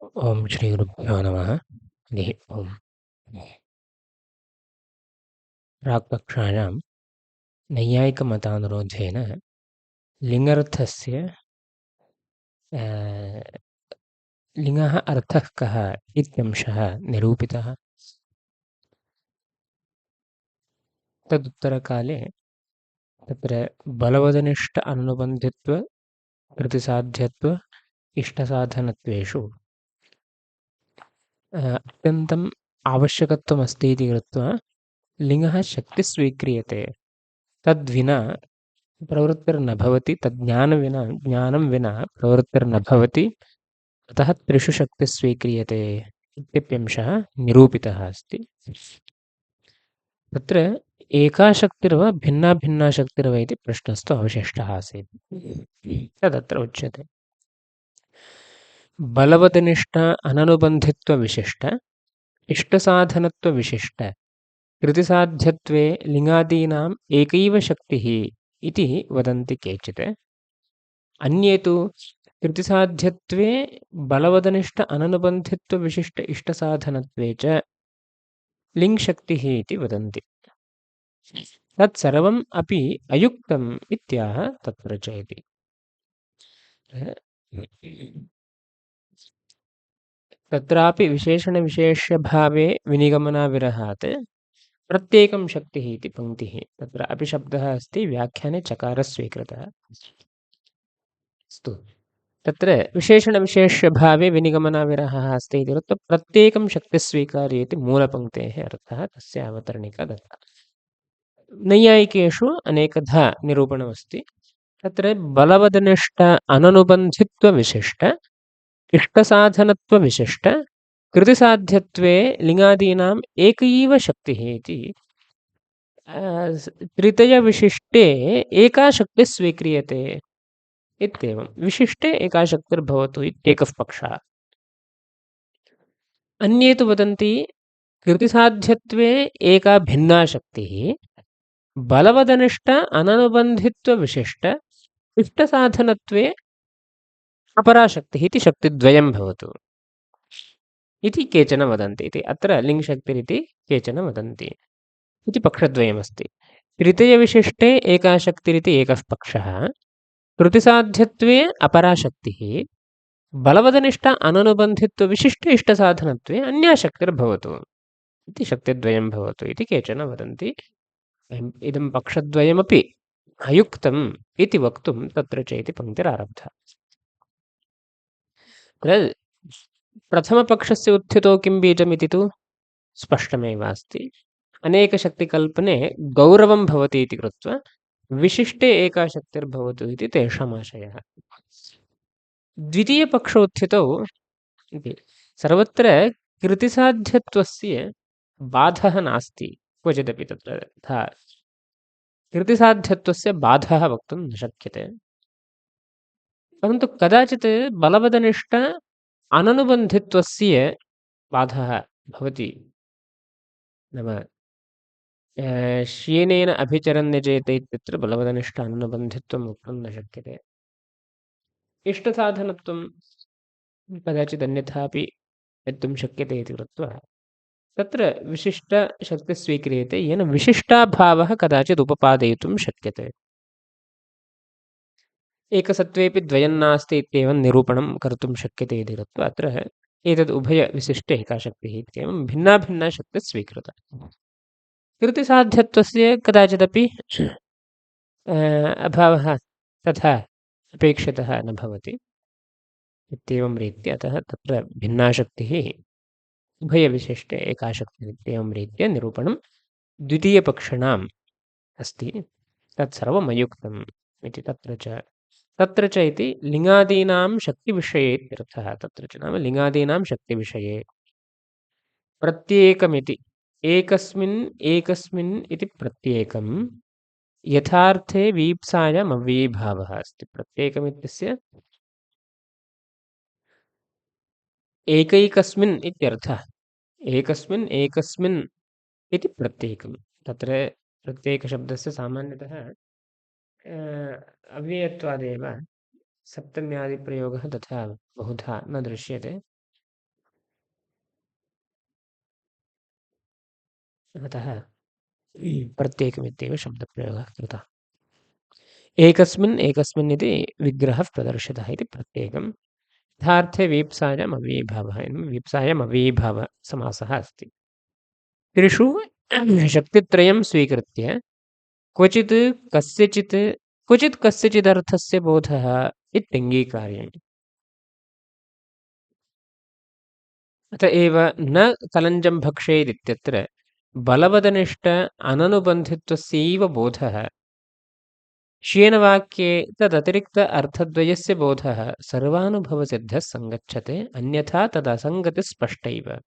ओम श्रीगुरुभ्यो नमः। हरिः ओम्। प्राक्पक्षाणां नैयायिकमतानुरोधेन लिङ्गर्थस्य लिङ्गः अर्थः कः इत्यंशः निरूपितः। तदुत्तरकाले तत्र बलवदनिष्ठ अनुबन्धित्व कृतिसाध्यत्व इष्टसाधनत्वेषु अत्यन्तम् आवश्यकत्वमस्ति इति कृत्वा लिङ्गः शक्तिः स्वीक्रियते। तद्विना प्रवृत्तिर्न भवति, ज्ञानं विना प्रवृत्तिर्न भवति। अतः त्रिषु शक्तिः स्वीक्रियते इत्यप्यंशः निरूपितः अस्ति। तत्र एका शक्तिर्वा भिन्ना भिन्ना शक्तिर्वा इति प्रश्नस्तु अवशिष्टः आसीत्। तदत्र उच्यते बलवदनिष्ठ अननुबन्धित्वविशिष्ट इष्टसाधनत्वविशिष्ट कृतिसाध्यत्वे लिङ्गादीनाम् एकैव शक्तिः इति वदन्ति केचित्। अन्ये तु कृतिसाध्यत्वे बलवदनिष्ठ अननुबन्धित्वविशिष्ट इष्टसाधनत्वे च लिङ्शक्तिः इति वदन्ति। तत्सर्वम् अपि अयुक्तम् इत्याह तत्र च इति। तत्रापि विशेषणविशेष्यभावे विनिगमनाविरहात् प्रत्येकं शक्तिः इति पङ्क्तिः। तत्र अपि शब्दः अस्ति, व्याख्याने चकारः स्वीकृतः। अस्तु, तत्र विशेषणविशेष्यभावे विनिगमनाविरहः अस्ति इति कृत्वा प्रत्येकं शक्तिस्वीकार्ये इति मूलपङ्क्तेः अर्थः, तस्य अवतरणिका दत्ता। नैयायिकेषु अनेकधा निरूपणमस्ति। तत्र बलवदनिष्ठ अननुबन्धित्वविशिष्ट इष्टसाधनत्वविशिष्ट कृतिसाध्यत्वे लिङ्गादीनाम् एकैव शक्तिः इति त्रितयविशिष्टे एका शक्तिः स्वीक्रियते इत्येवं। विशिष्टे एका शक्तिर्भवतु इत्येकः पक्षः। अन्ये तु वदन्ति कृतिसाध्यत्वे एका भिन्ना शक्तिः, बलवदनिष्ठ अननुबन्धित्वविशिष्ट इष्टसाधनत्वे अपरा शक्तिः इति शक्तिद्वयं भवतु इति केचन वदन्ति इति। अत्र लिङ्शक्तिरिति केचन वदन्ति इति पक्षद्वयमस्ति। तृतीयविशिष्टे एका शक्तिरिति एकः पक्षः, कृतिसाध्यत्वे अपरा शक्तिः, बलवदनिष्ठ अननुबन्धित्वविशिष्ट इष्टसाधनत्वे अन्या शक्तिर्भवतु इति शक्तिद्वयं भवतु इति केचन वदन्ति। इदं पक्षद्वयमपि अयुक्तम् इति वक्तुं तत्र च इति पङ्क्तिरारब्धा। प्रथमपक्षस्य उत्थितो किं बीजमिति तु स्पष्टमेव अस्ति। अनेकशक्तिकल्पने गौरवं भवति इति कृत्वा विशिष्टे एका शक्तिर्भवतु इति तेषामाशयः। द्वितीयपक्षोत्थितौ इति सर्वत्र कृतिसाध्यत्वस्य बाधः नास्ति। क्वचिदपि तत्र तथा कृतिसाध्यत्वस्य बाधः वक्तुं न शक्यते। परन्तु कदाचित् बलवदनिष्ठ अननुबन्धित्वस्य बाधः भवति। नाम श्येनेन अभिचरन् यजेते इत्यत्र बलवदनिष्ठ अननुबन्धित्वं वक्तुं न शक्यते। इष्टसाधनत्वं कदाचित् अन्यथापि वक्तुं शक्यते इति कृत्वा तत्र विशिष्टशक्तिः स्वीक्रियते, येन विशिष्टाभावः कदाचित् उपपादयितुं शक्यते। एकसत्त्वेपि द्वयं नास्ति इत्येवं निरूपणं कर्तुं शक्यते इति कृत्वा अत्र एतद् उभयविशिष्टे एका शक्तिः इत्येवं भिन्ना भिन्ना शक्तिः स्वीकृता। कृतिसाध्यत्वस्य कदाचिदपि अभावः तथा अपेक्षितः न भवति इत्येवं रीत्या। अतः तत्र भिन्ना शक्तिः उभयविशिष्टे एका शक्तिः इत्येवं रीत्या निरूपणं द्वितीयपक्षिणाम् अस्ति। तत्सर्वम् अयुक्तम् इति तत्र च इति लिङ्गादीनां शक्तिविषये इत्यर्थः। तत्र च नाम लिङ्गादीनां शक्तिविषये प्रत्येकमिति एकस्मिन् एकस्मिन् इति प्रत्येकं यथार्थे वीप्सायाम् अव्ययीभावः अस्ति। प्रत्येकमित्यस्य एकैकस्मिन् इत्यर्थः। एकस्मिन् एकस्मिन् इति प्रत्येकं। तत्र प्रत्येकशब्दस्य सामान्यतः अव्ययत्वादेव सप्तम्यादिप्रयोगः तथा बहुधा न दृश्यते। अतः प्रत्येकमित्येव शब्दप्रयोगः कृतः। एकस्मिन् एकस्मिन् इति विग्रहः प्रदर्शितः इति प्रत्येकं। यथार्थे वीप्सायाम् अव्ययीभावः वीप्सायाम् अव्ययीभावसमासः अस्ति। त्रिषु शक्तित्रयं स्वीकृत्य क्वचित् कस्यचित् क्वचित् कस्यचिदर्थस्य बोधः इत्यङ्गीकार्यम्। अत एव न कलञ्जं भक्षेदित्यत्र बलवदनिष्ठ अननुबन्धित्वस्यैव बोधः श्येनवाक्ये तदतिरिक्त अर्थद्वयस्य बोधः सर्वानुभवसिद्धः सङ्गच्छते, अन्यथा तदसङ्गतिस्पष्टैव।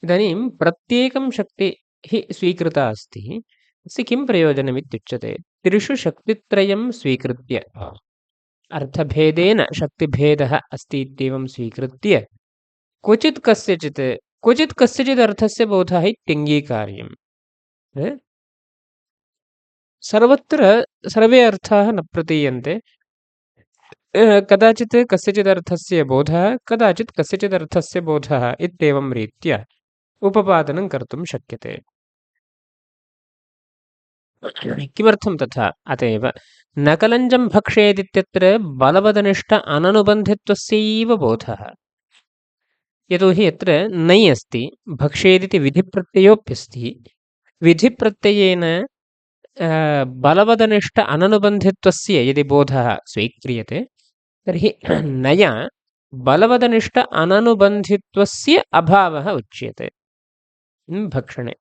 इदानीं प्रत्येकं शक्तिः स्वीकृता अस्ति, तस्य किं प्रयोजनमित्युच्यते? त्रिषु शक्तित्रयं स्वीकृत्य अर्थभेदेन शक्तिभेदः अस्ति इत्येवं स्वीकृत्य क्वचित् कस्यचिदर्थस्य बोधः इत्यङ्गीकार्यम्। सर्वत्र सर्वे अर्थाः न प्रतीयन्ते। कदाचित् कस्यचिदर्थस्य बोधः, कदाचित् कस्यचिदर्थस्य बोधः इत्येवं रीत्या उपपादनं कर्तुं शक्यते। किमर्थं तथा? अत एव न कलञ्जं भक्षेदित्यत्र बलवदनिष्ठ अननुबन्धित्वस्यैव बोधः। यतोहि यत्र नै अस्ति, भक्षेदिति विधिप्रत्ययोऽप्यस्ति। विधिप्रत्ययेन बलवदनिष्ठ अननुबन्धित्वस्य यदि बोधः स्वीक्रियते तर्हि नया बलवदनिष्ठ अननुबन्धित्वस्य अभावः उच्यते भक्षणे।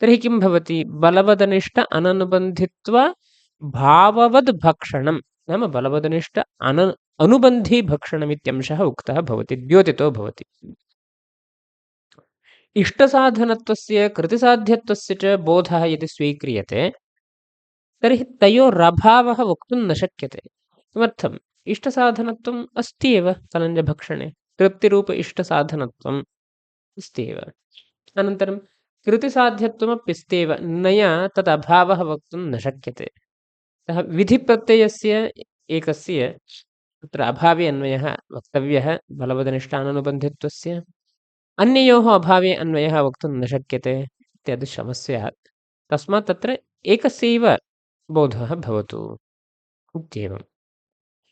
तर्हि किं भवति? बलवदनिष्ठ अननुबन्धित्व भाववद् भक्षणं नाम बलवदनिष्ठ अनुबन्धी भक्षणमित्यंशः उक्तः भवति, द्योतितो भवति। इष्टसाधनत्वस्य कृतिसाध्यत्वस्य च बोधः यदि स्वीक्रियते तर्हि तयोरभावः वक्तुं न शक्यते। किमर्थम्? इष्टसाधनत्वम् अस्ति एव कलञ्जभक्षणे, तृप्तिरूप इष्टसाधनत्वम् अस्ति एव। अनन्तरं कृतिसाध्यत्वमप्यस्त्येव, नया तदभावः वक्तुं न शक्यते। अतः विधिप्रत्ययस्य एकस्य तत्र अभावे अन्वयः वक्तव्यः बलवदनिष्ठाननुबन्धित्वस्य, अन्ययोः अभावे अन्वयः वक्तुं न शक्यते इत्यादि समस्या। तस्मात् तत्र एकस्यैव बोधः भवतु इत्येवम्।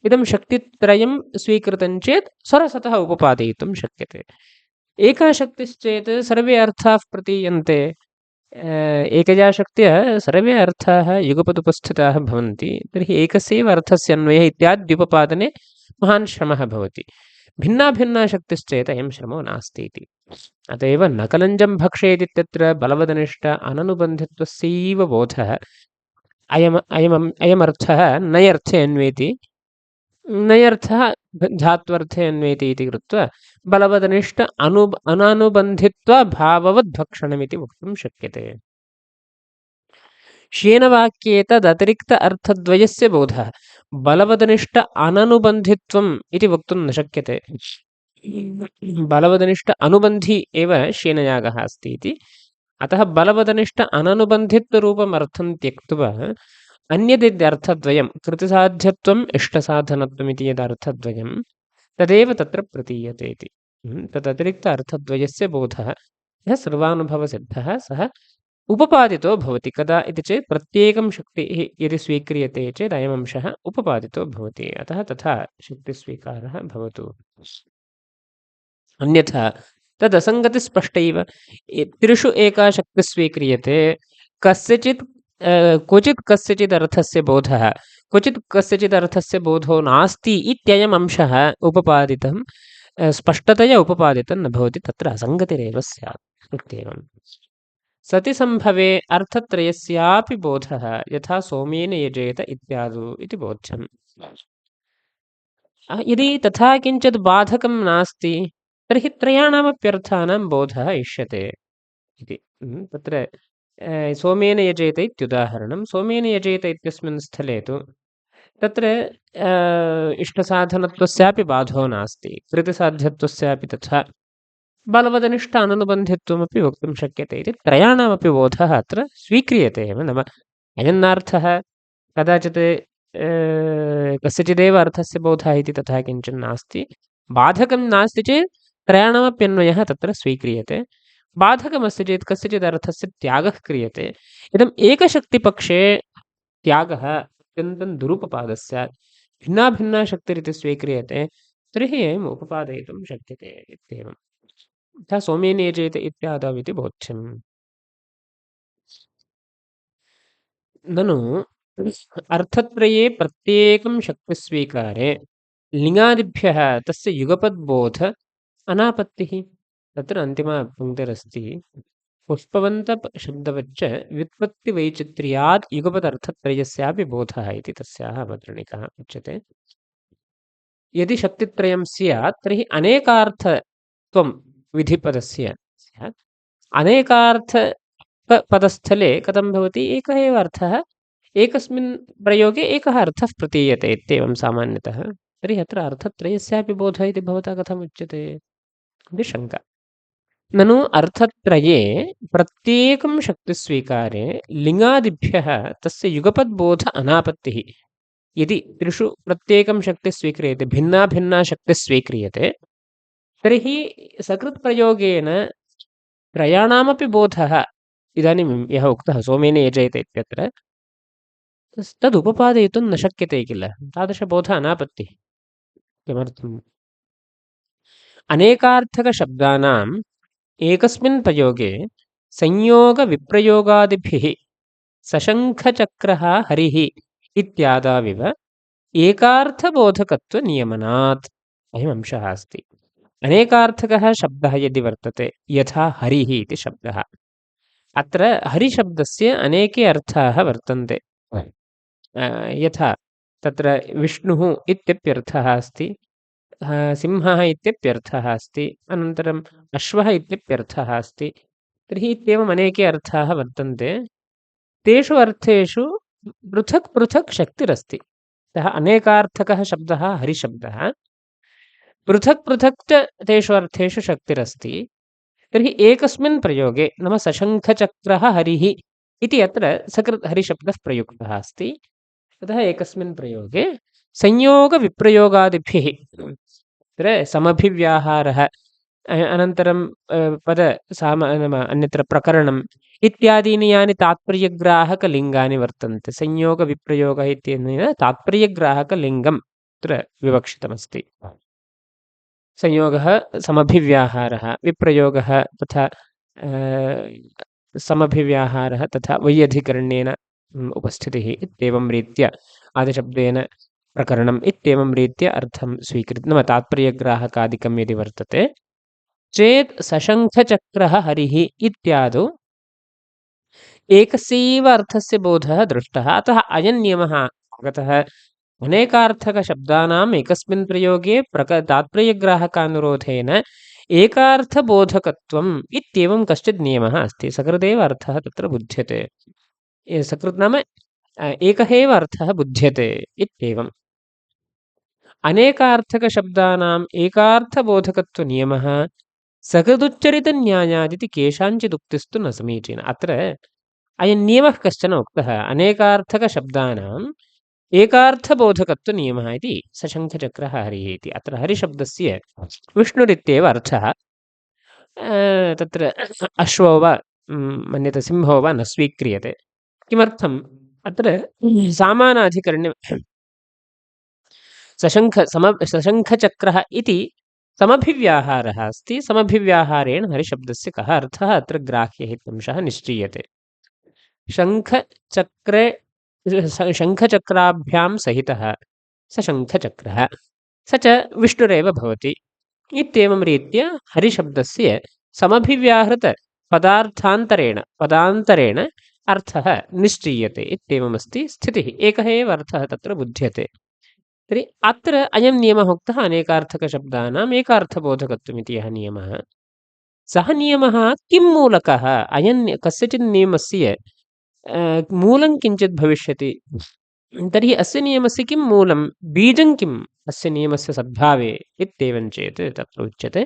इदं शक्तित्रयं स्वीकृतं चेत् सरसतः उपपादयितुं शक्यते। एका शक्तिश्चेत् सर्वे अर्थाः प्रतीयन्ते, एकया शक्त्या सर्वे अर्थाः युगपदुपस्थिताः भवन्ति, तर्हि एकस्यैव अर्थस्य अन्वयः इत्याद्युपपादने महान् श्रमः भवति। भिन्ना भिन्ना शक्तिश्चेत् अयं श्रमो नास्ति इति। अत एव न कलञ्जं भक्षेदित्यत्र बलवदनिष्ठ अननुबन्धित्वस्यैव बोधः अयमर्थः नयर्थे अन्वेति, नयर्थः धात्वर्थे अन्वेति इति कृत्वा बलवदनिष्ठ अनानुबन्धित्वभाववद्भक्षणमिति वक्तुं शक्यते। श्येनवाक्ये तदतिरिक्त अर्थद्वयस्य बोधः बलवदनिष्ठ अननुबन्धित्वम् इति वक्तुं न शक्यते। बलवदनिष्ठ अनुबन्धी एव श्येनयागः अस्ति इति। अतः बलवदनिष्ठ अननुबन्धित्वरूपम् अर्थं त्यक्त्वा अन्यदित्यर्थद्वयं कृतिसाध्यत्वम् इष्टसाधनत्वम् इति यदर्थद्वयं तदेव तत्र प्रतीयते इति। तदतिरिक्त अर्थद्वयस्य बोधः यः सर्वानुभवसिद्धः सः उपपादितो भवति। कदा इति चेत् प्रत्येकं शक्तिः यदि स्वीक्रियते चेत् अयमंशः उपपादितो भवति। अतः तथा शक्तिस्वीकारः भवतु। अन्यथा तदसङ्गतिस्पष्टैव। त्रिषु एका शक्तिः स्वीक्रियते, कस्यचित् क्वचित् कस्यचिदर्थस्य बोधः, क्वचित् कस्यचिदर्थस्य बोधो नास्ति इत्ययम् अंशः उपपादितं, स्पष्टतया उपपादितं न भवति, तत्र असङ्गतिरेव स्यात् इत्येवम्। सति सम्भवे अर्थत्रयस्यापि बोधः यथा सोमेन यजेत इत्यादौ इति बोध्यम्। यदि तथा किञ्चित् बाधकं नास्ति तर्हि त्रयाणामप्यर्थानां बोधः इष्यते इति। तत्र सोमेन यजेत इत्युदाहरणं। सोमेन यजेत इत्यस्मिन् स्थले तु तत्र इष्टसाधनत्वस्यापि बाधो नास्ति, कृतिसाध्यत्वस्यापि तथा, बलवदनिष्ठ अननुबन्धित्वमपि वक्तुं शक्यते इति त्रयाणामपि बोधः अत्र स्वीक्रियते एव। नाम अयन्नार्थः कदाचित् कस्यचिदेव अर्थस्य बोधः इति तथा किञ्चन नास्ति, बाधकं नास्ति चेत् त्रयाणामप्यन्वयः तत्र स्वीक्रियते। बाधकमस्ति चेत् कस्यचिदर्थस्य त्यागः क्रियते। इदम् एकशक्तिपक्षे त्यागः अत्यन्तं दुरुपपादः स्यात्। भिन्ना भिन्ना शक्तिरिति स्वीक्रियते, तर्हि एवम् उपपादयितुं शक्यते इत्येवम्। यथा सोमेन यजेत इत्यादौ इति बोध्यम्। ननु अर्थत्रये प्रत्येकं शक्तिस्वीकारे लिङ्गादिभ्यः तस्य युगपद्बोध अनापत्तिः। तत्र अन्तिमा पङ्क्तिरस्ति पुष्पवन्तशब्दवच्च व्युत्पत्तिवैचित्र्यात् युगपदर्थत्रयस्यापि बोधः इति तस्याः अवतरणिकः उच्यते। यदि शक्तित्रयं स्यात् तर्हि अनेकार्थत्वं विधिपदस्य स्यात्। पदस्थले कथं भवति? एकः एव अर्थः, एकस्मिन् प्रयोगे एकः अर्थः प्रतीयते इत्येवं सामान्यतः। तर्हि अत्र अर्थत्रयस्यापि बोधः इति भवता कथम् उच्यते इति शङ्का। ननु अर्थत्रये प्रत्येकं शक्तिस्वीकारे लिङ्गादिभ्यः तस्य युगपद्बोध अनापत्तिः। यदि त्रिषु प्रत्येकं शक्तिः स्वीक्रियते, भिन्ना भिन्ना शक्तिः स्वीक्रियते, तर्हि सकृत्प्रयोगेन त्रयाणामपि बोधः इदानीं यः उक्तः सोमेन यजेत इत्यत्र तदुपपादयितुं न शक्यते किल, तादृशबोधः अनापत्तिः। किमर्थम्? अनेकार्थकशब्दानाम् एकस्मिन् प्रयोगे संयोगविप्रयोगादिभिः सशङ्खचक्रः हरिः इत्यादाविव एकार्थबोधकत्वनियमनात् अयम् अंशः अस्ति। अनेकार्थकः शब्दः यदि वर्तते, यथा हरिः इति शब्दः, अत्र हरिशब्दस्य अनेके अर्थाः वर्तन्ते। यथा तत्र विष्णुः इत्यप्यर्थः अस्ति, सिंहः इत्यप्यर्थः अस्ति, अनन्तरम् अश्वः इत्यप्यर्थः अस्ति। तर्हि इत्येवम् अनेके अर्थाः वर्तन्ते। तेषु अर्थेषु पृथक् पृथक् शक्तिरस्ति। अतः अनेकार्थकः शब्दः हरिशब्दः, पृथक् पृथक् च तेषु अर्थेषु शक्तिरस्ति। तर्हि एकस्मिन् प्रयोगे नाम सशङ्खचक्रः हरिः इति अत्र सकृत् हरिशब्दः प्रयुक्तः अस्ति। अतः एकस्मिन् प्रयोगे संयोगविप्रयोगादिभिः तत्र समभिव्याहारः, अनन्तरं नाम अन्यत्र प्रकरणम् इत्यादीनि यानि तात्पर्यग्राहकलिङ्गानि वर्तन्ते, संयोगविप्रयोगः इत्यनेन तात्पर्यग्राहकलिङ्गम् अत्र विवक्षितमस्ति। संयोगः समभिव्याहारः, विप्रयोगः तथा समभिव्याहारः तथा वैयधिकरण्येन उपस्थितिः इत्येवं रीत्या आदिशब्देन प्रकरणम् इत्येवं रीत्या अर्थं स्वीकृत्य नाम तात्पर्यग्राहकादिकं यदि वर्तते चेत् सशङ्खचक्रः हरिः इत्यादौ एकस्यैव अर्थस्य बोधः दृष्टः। अतः अयं नियमः आगतः अनेकार्थकशब्दानाम् एकस्मिन् प्रयोगे तात्पर्यग्राहकानुरोधेन एकार्थबोधकत्वम् इत्येवं कश्चित् नियमः अस्ति। सकृदेव अर्थः तत्र बुध्यते। सकृत् नाम एकः एव अर्थः बुध्यते इत्येवम्। अनेकार्थकशब्दानाम् एकार्थबोधकत्वनियमः सकृदुच्चरितन्यायादिति केषाञ्चिदुक्तिस्तु न समीचीना। अत्र अयं नियमः कश्चन उक्तः, अनेकार्थकशब्दानाम् एकार्थबोधकत्वनियमः इति सशङ्खचक्रः हरिः इति। अत्र हरिशब्दस्य विष्णुरित्येव अर्थः। तत्र अश्वो वा मन्यते सिंहो वा न स्वीक्रियते। किमर्थम्? अत्र सामानाधिकरणे सशङ्खचक्रः इति समभिव्याहारः अस्ति। समभिव्याहारेण हरिशब्दस्य कः अर्थः अत्र ग्राह्यः इत्यंशः निश्चीयते। शङ्खचक्राभ्यां सहितः सशङ्खचक्रः स च विष्णुरेव भवति इत्येवं रीत्या हरिशब्दस्य पदान्तरेण अर्थः निश्चीयते इत्येवमस्ति स्थितिः। एकः एव अर्थः तत्र बुध्यते। तर्हि अत्र अयं नियमः उक्तः अनेकार्थकशब्दानाम् एकार्थबोधकत्वमिति यः नियमः, सः नियमः किं मूलकः? कस्यचित् नियमस्य मूलं किञ्चित् भविष्यति। तर्हि अस्य नियमस्य किं मूलं, बीजं किम् अस्य नियमस्य सद्भावे इत्येवं चेत् तत्र उच्यते,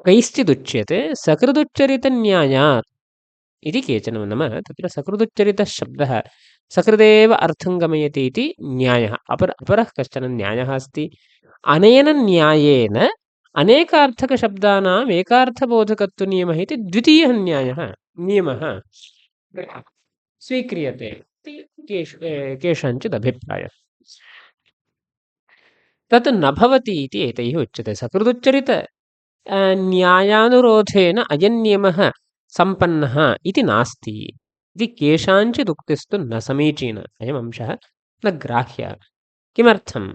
कैश्चिदुच्यते सकृदुच्चरितन्यायात् इति केचन। नाम तत्र सकृदुच्चरितः शब्दः सकृदेव अर्थं गमयति इति न्यायः। अपरः कश्चन न्यायः अस्ति। अनेन न्यायेन अनेकार्थकशब्दानाम् एकार्थबोधकत्वनियमः इति द्वितीयः नियमः स्वीक्रियते इति केषाञ्चित् अभिप्रायः। तत् न भवति इति एतैः उच्यते। सकृदुच्चरित न्यायानुरोधेन अयं नियमः सम्पन्नः इति नास्ति इति केषाञ्चिदुक्तिस्तु न समीचीन। अयम् अंशः न ग्राह्यः। किमर्थम्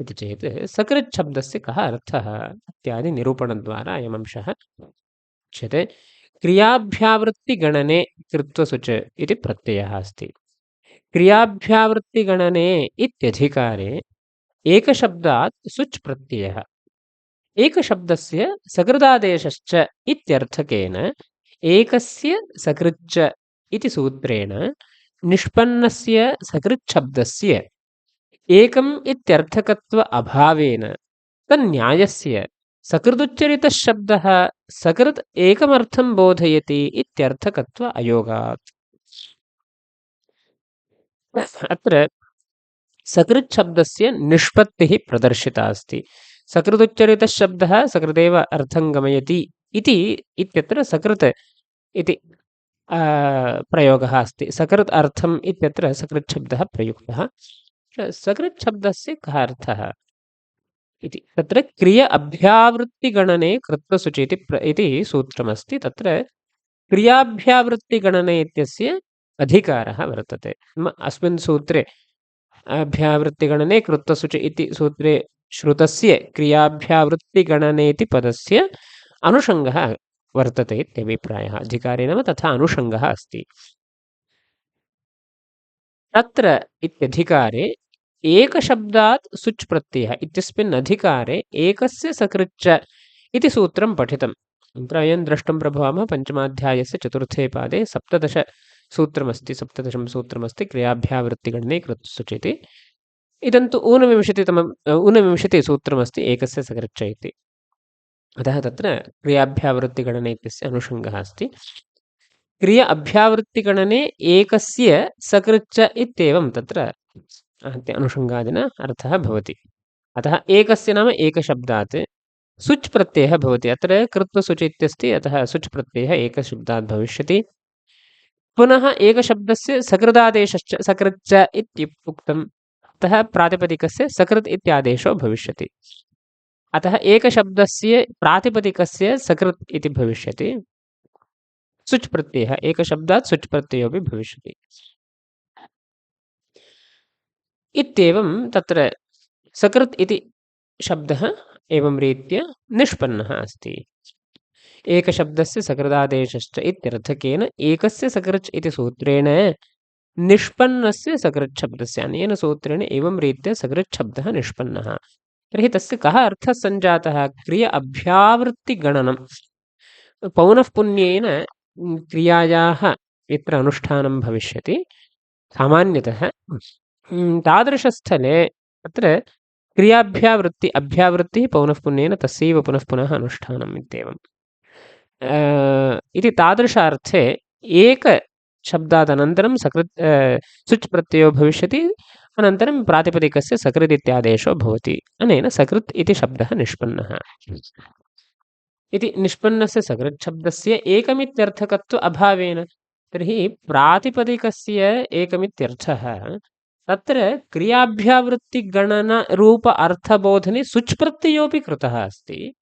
इति चेत् सकृत् शब्दस्य कः अर्थः इत्यादि निरूपणद्वारा अयम् अंशः उच्यते। क्रियाभ्यावृत्तिगणने कृत्वसुच इति प्रत्ययः अस्ति। क्रियाभ्यावृत्तिगणने इत्यधिकारे एकशब्दात् सुच् प्रत्ययः एकशब्दस्य सकृदादेशश्च इत्यर्थकेन एकस्य सकृच्च इति सूत्रेण निष्पन्नस्य सकृच्छब्दस्य एकम् इत्यर्थकत्व अभावेन तन्न्यायस्य सकृदुच्चरितशब्दः सकृत् एकमर्थं बोधयति इत्यर्थकत्व अयोगात्। अत्र सकृच्छब्दस्य निष्पत्तिः प्रदर्शिता अस्ति। सकृदुच्चरितशब्दः सकृदेव अर्थं गमयति इति इत्यत्र सकृत् इति प्रयोगः अस्ति। सकृत् अर्थम् इत्यत्र सकृच्छब्दः प्रयुक्तः। सकृच्छब्दस्य कः अर्थः इति तत्र क्रिय अभ्यावृत्तिगणने कृत्वसुचि इति सूत्रमस्ति। तत्र क्रियाभ्यावृत्तिगणने इत्यस्य अधिकारः वर्तते। अस्मिन् सूत्रे अभ्यावृत्तिगणने कृत्वसुचि इति सूत्रे श्रुतस्य क्रियाभ्यावृत्तिगणनेति पदस्य अनुषङ्गः वर्तते इत्यभिप्रायः। अधिकारे नाम तथा अनुषङ्गः अस्ति। तत्र इत्यधिकारे एकशब्दात् सुच् प्रत्ययः इत्यस्मिन् अधिकारे एकस्य सकृच्च इति सूत्रं पठितम्। अत्र अयं द्रष्टुं प्रभवामः पञ्चमाध्यायस्य चतुर्थे पादे सप्तदशं सूत्रमस्ति क्रियाभ्यावृत्तिगणने कृत्वसुचि इति। इदं तु ऊनविंशतिसूत्रमस्ति एकस्य सकृच्च इति। अतः तत्र क्रियाभ्यावृत्तिगणने इत्यस्य अनुषङ्गः अस्ति। क्रिया अभ्यावृत्तिगणने एकस्य सकृच्च इत्येवं तत्र अनुषङ्गादिना अर्थः भवति। अतः एकस्य नाम एकशब्दात् सुच् प्रत्ययः भवति। अत्र कृत्वसुचि इत्यस्ति, अतः सुच् प्रत्ययः एकशब्दात् भविष्यति। पुनः एकशब्दस्य सकृदादेशश्च सकृच्च इत्युक्तम्। अतः प्रातिपदिकस्य सकृत् इत्यादेशो भविष्यति। अतः एकशब्दस्य प्रातिपदिकस्य सकृत् इति भविष्यति। सुच् प्रत्ययः एकशब्दात् सुच् प्रत्ययोऽपि भविष्यति। इत्येवं तत्र सकृत् इति शब्दः एवं रीत्या निष्पन्नः अस्ति। एकशब्दस्य सकृदादेशश्च इत्यर्थकेन एकस्य सकृच् इति सूत्रेण निष्पन्नस्य सकृच्छब्दस्य अनेन सूत्रेण एवं रीत्या सकृच्छब्दः निष्पन्नः। तर्हि तस्य कः अर्थः सञ्जातः? क्रिय अभ्यावृत्तिगणनं पौनःपुन्येन क्रियायाः यत्र अनुष्ठानं भविष्यति सामान्यतः तादृशस्थले तत्र अभ्यावृत्तिः पौनःपुन्येन तस्यैव पुनः पुनः अनुष्ठानम् इत्येवम् इति तादृशार्थे एकशब्दादनन्तरं सुच् प्रत्ययो भविष्यति। अनन्तरं प्रातिपदिकस्य सकृत् इत्यादेशो भवति। अनेन सकृत् इति शब्दः निष्पन्नः इति निष्पन्नस्य सकृच्छब्दस्य एकमित्यर्थकत्व अभावेन। तर्हि प्रातिपदिकस्य एकमित्यर्थः तत्र क्रियाभ्यावृत्तिगणनरूप अर्थबोधने सुच् प्रत्ययोऽपि कृतः अस्ति।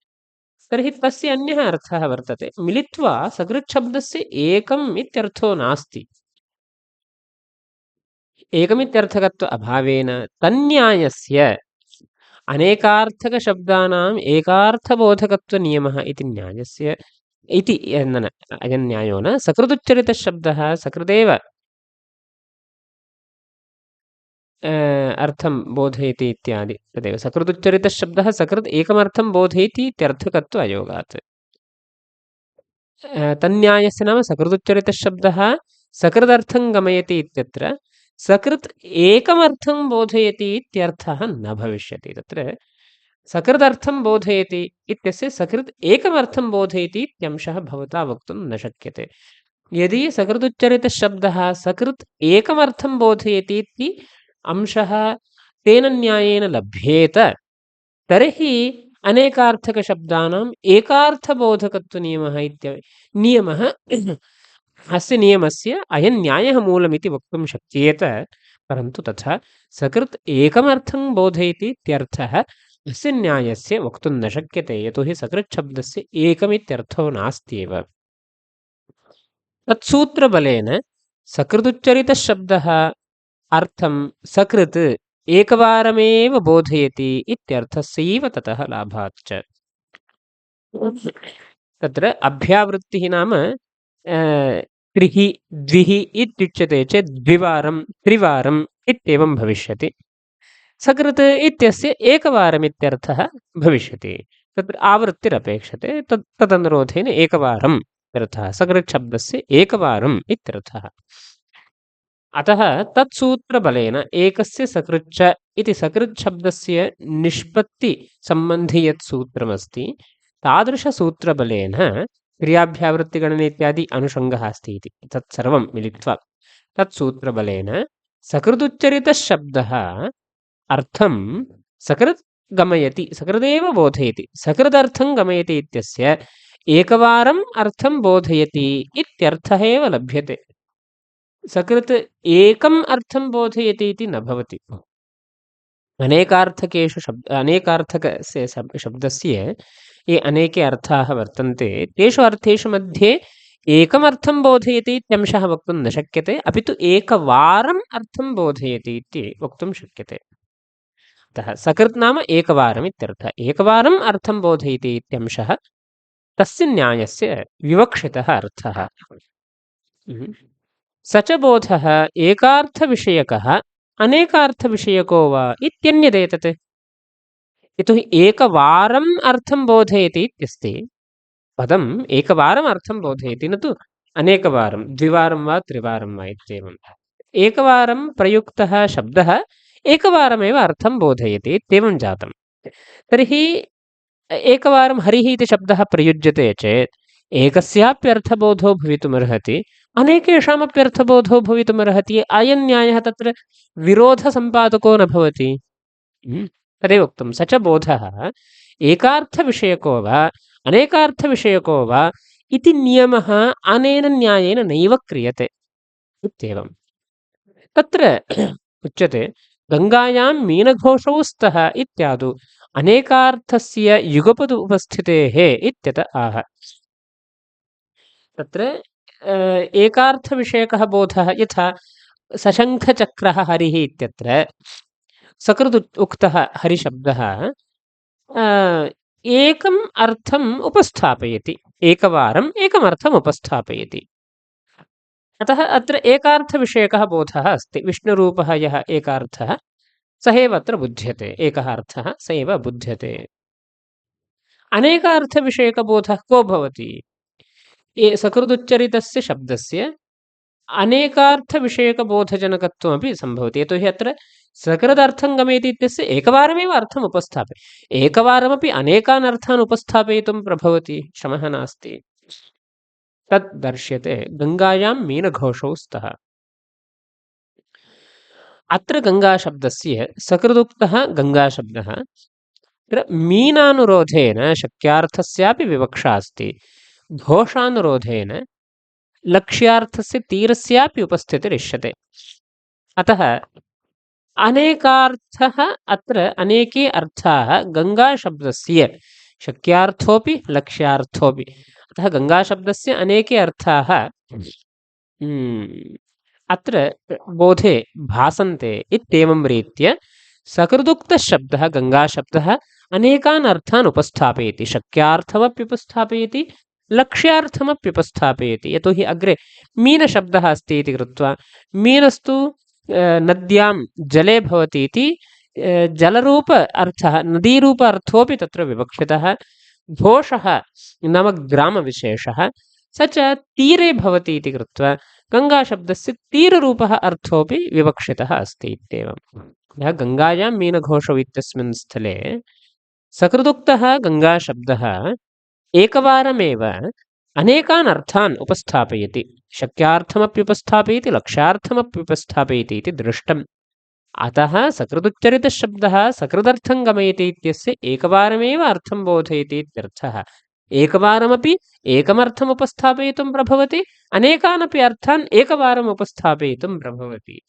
तर्हि तस्य अन्यः अर्थः वर्तते। मिलित्वा सकृच्छब्दस्य एकम् इत्यर्थो नास्ति। एकमित्यर्थकत्व अभावेन तन्न्यायस्य अनेकार्थकशब्दानाम् एकार्थबोधकत्वनियमः इति न्यायस्य इति अयं न्यायो न सकृदुच्चरितशब्दः सकृदेव अर्थं बोधयति इत्यादि। तदेव सकृदुच्चरितशब्दः सकृत् एकमर्थं बोधयति इत्यर्थकत्व अयोगात्। तन्न्यायस्य नाम सकृदुच्चरितशब्दः सकृदर्थं गमयति इत्यत्र सकृत् एकमर्थं बोधयति इत्यर्थः न भविष्यति। तत्र सकृदर्थं बोधयति इत्यस्य सकृत् एकमर्थं बोधयति इत्यंशः भवता वक्तुं न शक्यते। यदि सकृदुच्चरितशब्दः सकृत् एकमर्थं बोधयति इति अंशः तेन न्यायेन लभ्येत तर्हि अनेकार्थकशब्दानाम् एकार्थबोधकत्वनियमः नियमः अस्य नियमस्य अयं न्यायः मूलमिति वक्तुं शक्येत, परन्तु तथा सकृत् एकमर्थं बोधयति इत्यर्थः अस्य न्यायस्य वक्तुं न शक्यते, यतोहि सकृत् शब्दस्य एकमित्यर्थो नास्त्येव। तत्सूत्रबलेन सकृदुच्चरितशब्दः अर्थं सकृत् एकवारमेव बोधयति इत्यर्थस्यैव ततः लाभात् च। तत्र अभ्यावृत्तिः नाम त्रिः द्विः इत्युच्यते चेत् द्विवारं त्रिवारम् इत्येवं भविष्यति। सकृत् इत्यस्य एकवारमित्यर्थः भविष्यति। तत्र आवृत्तिरपेक्षते, तदनुरोधेन एकवारम् इत्यर्थः, सकृत् शब्दस्य एकवारम् इत्यर्थः। अतः तत्सूत्रबलेन एकस्य सकृच्च इति सकृत् शब्दस्य निष्पत्तिसम्बन्धि यत् सूत्रमस्ति, तादृशसूत्रबलेन क्रियाभ्यावृत्तिगणने इत्यादि अनुषङ्गः अस्ति इति तत्सर्वं मिलित्वा तत्सूत्रबलेन सकृदुच्चरितशब्दः अर्थं सकृत् गमयति, सकृदेव बोधयति, सकृदर्थं गमयति इत्यस्य एकवारम् अर्थं बोधयति इत्यर्थः एव लभ्यते। सकृत् एकम् अर्थं बोधयति इति न भवति। अनेकार्थकेषु अनेकार्थकस्य शब्दस्य ये अनेके अर्थाः वर्तन्ते, तेषु अर्थेषु मध्ये एकमर्थं बोधयति इत्यंशः वक्तुं न शक्यते, अपि तु एकवारम् अर्थं बोधयति इति वक्तुं शक्यते। अतः सकृत् नाम एकवारम् इत्यर्थः। एकवारम् अर्थं बोधयति इत्यंशः तस्य न्यायस्य विवक्षितः अर्थः। स च बोधः एकार्थविषयकः अनेकार्थविषयको वा इत्यन्यदेतत्। यतोहि एकवारम् अर्थं बोधयति इत्यस्ति, पदम् एकवारम् अर्थं बोधयति, न तु अनेकवारं, द्विवारं वा त्रिवारं वा इत्येवम्। एकवारं प्रयुक्तः शब्दः एकवारमेव अर्थं बोधयति इत्येवं जातं। तर्हि एकवारं हरिः इति शब्दः प्रयुज्यते चेत् एकस्याप्यर्थबोधो भवितुमर्हति, अनेकेषामप्यर्थबोधो भवितुमर्हति। अयं न्यायः तत्र विरोधसम्पादको न भवति। तदेव उक्तं, स च बोधः एकार्थविषयको वा अनेकार्थविषयको वा इति नियमः अनेन न्यायेन नैव क्रियते इत्येवं। तत्र उच्यते गङ्गायां मीनघोषौ स्तः इत्यादौ अनेकार्थस्य युगपद उपस्थितेः इत्यत आह। तत्र एकार्थविषयकः बोधः, यथा सशङ्खचक्रः हरिः इत्यत्र सकृत् उक्तः हरिशब्दः एकम् अर्थम् उपस्थापयति, एकवारम् एकमर्थम् उपस्थापयति। अतः अत्र एकार्थविषयकः बोधः अस्ति। विष्णुरूपः यः एकार्थः सः एव अत्र बुध्यते, एकः अर्थः स एव बुध्यते। अनेकार्थविषयकबोधः को भवति? सकृदुच्चरितस्य शब्दस्य अनेकार्थविषयकबोधजनकत्वमपि सम्भवति। यतोहि अत्र सकृदर्थं गमयति इत्यस्य एकवारमेव अर्थम् उपस्थापयति, एकवारमपि अनेकान् अर्थान् उपस्थापयितुं प्रभवति, श्रमः नास्ति। तत् दर्श्यते गङ्गायां मीनघोषौ स्तः। अत्र गङ्गाशब्दस्य सकृदुक्तः गङ्गाशब्दः तत्र मीनानुरोधेन शक्यार्थस्यापि विवक्षा अस्ति, घोषानुरोधेन लक्ष्यार्थस्य तीरस्यापि उपस्थितिरिष्यते। अतः अनेकार्थः, अत्र अनेके अर्थाः गङ्गाशब्दस्य शक्यार्थोऽपि लक्ष्यार्थोऽपि। अतः गङ्गाशब्दस्य अनेके अर्थाः अत्र बोधे भासन्ते इत्येवं रीत्या सकृदुक्तशब्दः गङ्गाशब्दः अनेकान् अर्थान् उपस्थापयति, शक्यार्थमप्युपस्थापयति, लक्ष्यार्थमप्युपस्थापयति। यतोहि अग्रे मीनशब्दः अस्ति इति कृत्वा मीनस्तु नद्यां जले भवति इति जलरूप अर्थः, नदीरूप अर्थोऽपि तत्र विवक्षितः। घोषः नाम ग्रामविशेषः, स च तीरे भवति इति कृत्वा गङ्गाशब्दस्य तीररूपः अर्थोऽपि विवक्षितः अस्ति इत्येवं। गङ्गायां मीनघोषौ इत्यस्मिन् स्थले सकृदुक्तः गङ्गाशब्दः एकवारमेव अनेकान् अर्थान् उपस्थापयति, शक्यार्थमप्युपस्थापयति, लक्ष्यार्थमप्युपस्थापयति इति दृष्टम्। अतः सकृदुच्चरितशब्दः सकृदर्थं गमयति इत्यस्य एकवारमेव अर्थं बोधयति इत्यर्थः। एकवारमपि एकमर्थम् उपस्थापयितुं प्रभवति, अनेकानपि अर्थान् एकवारम् उपस्थापयितुं प्रभवति।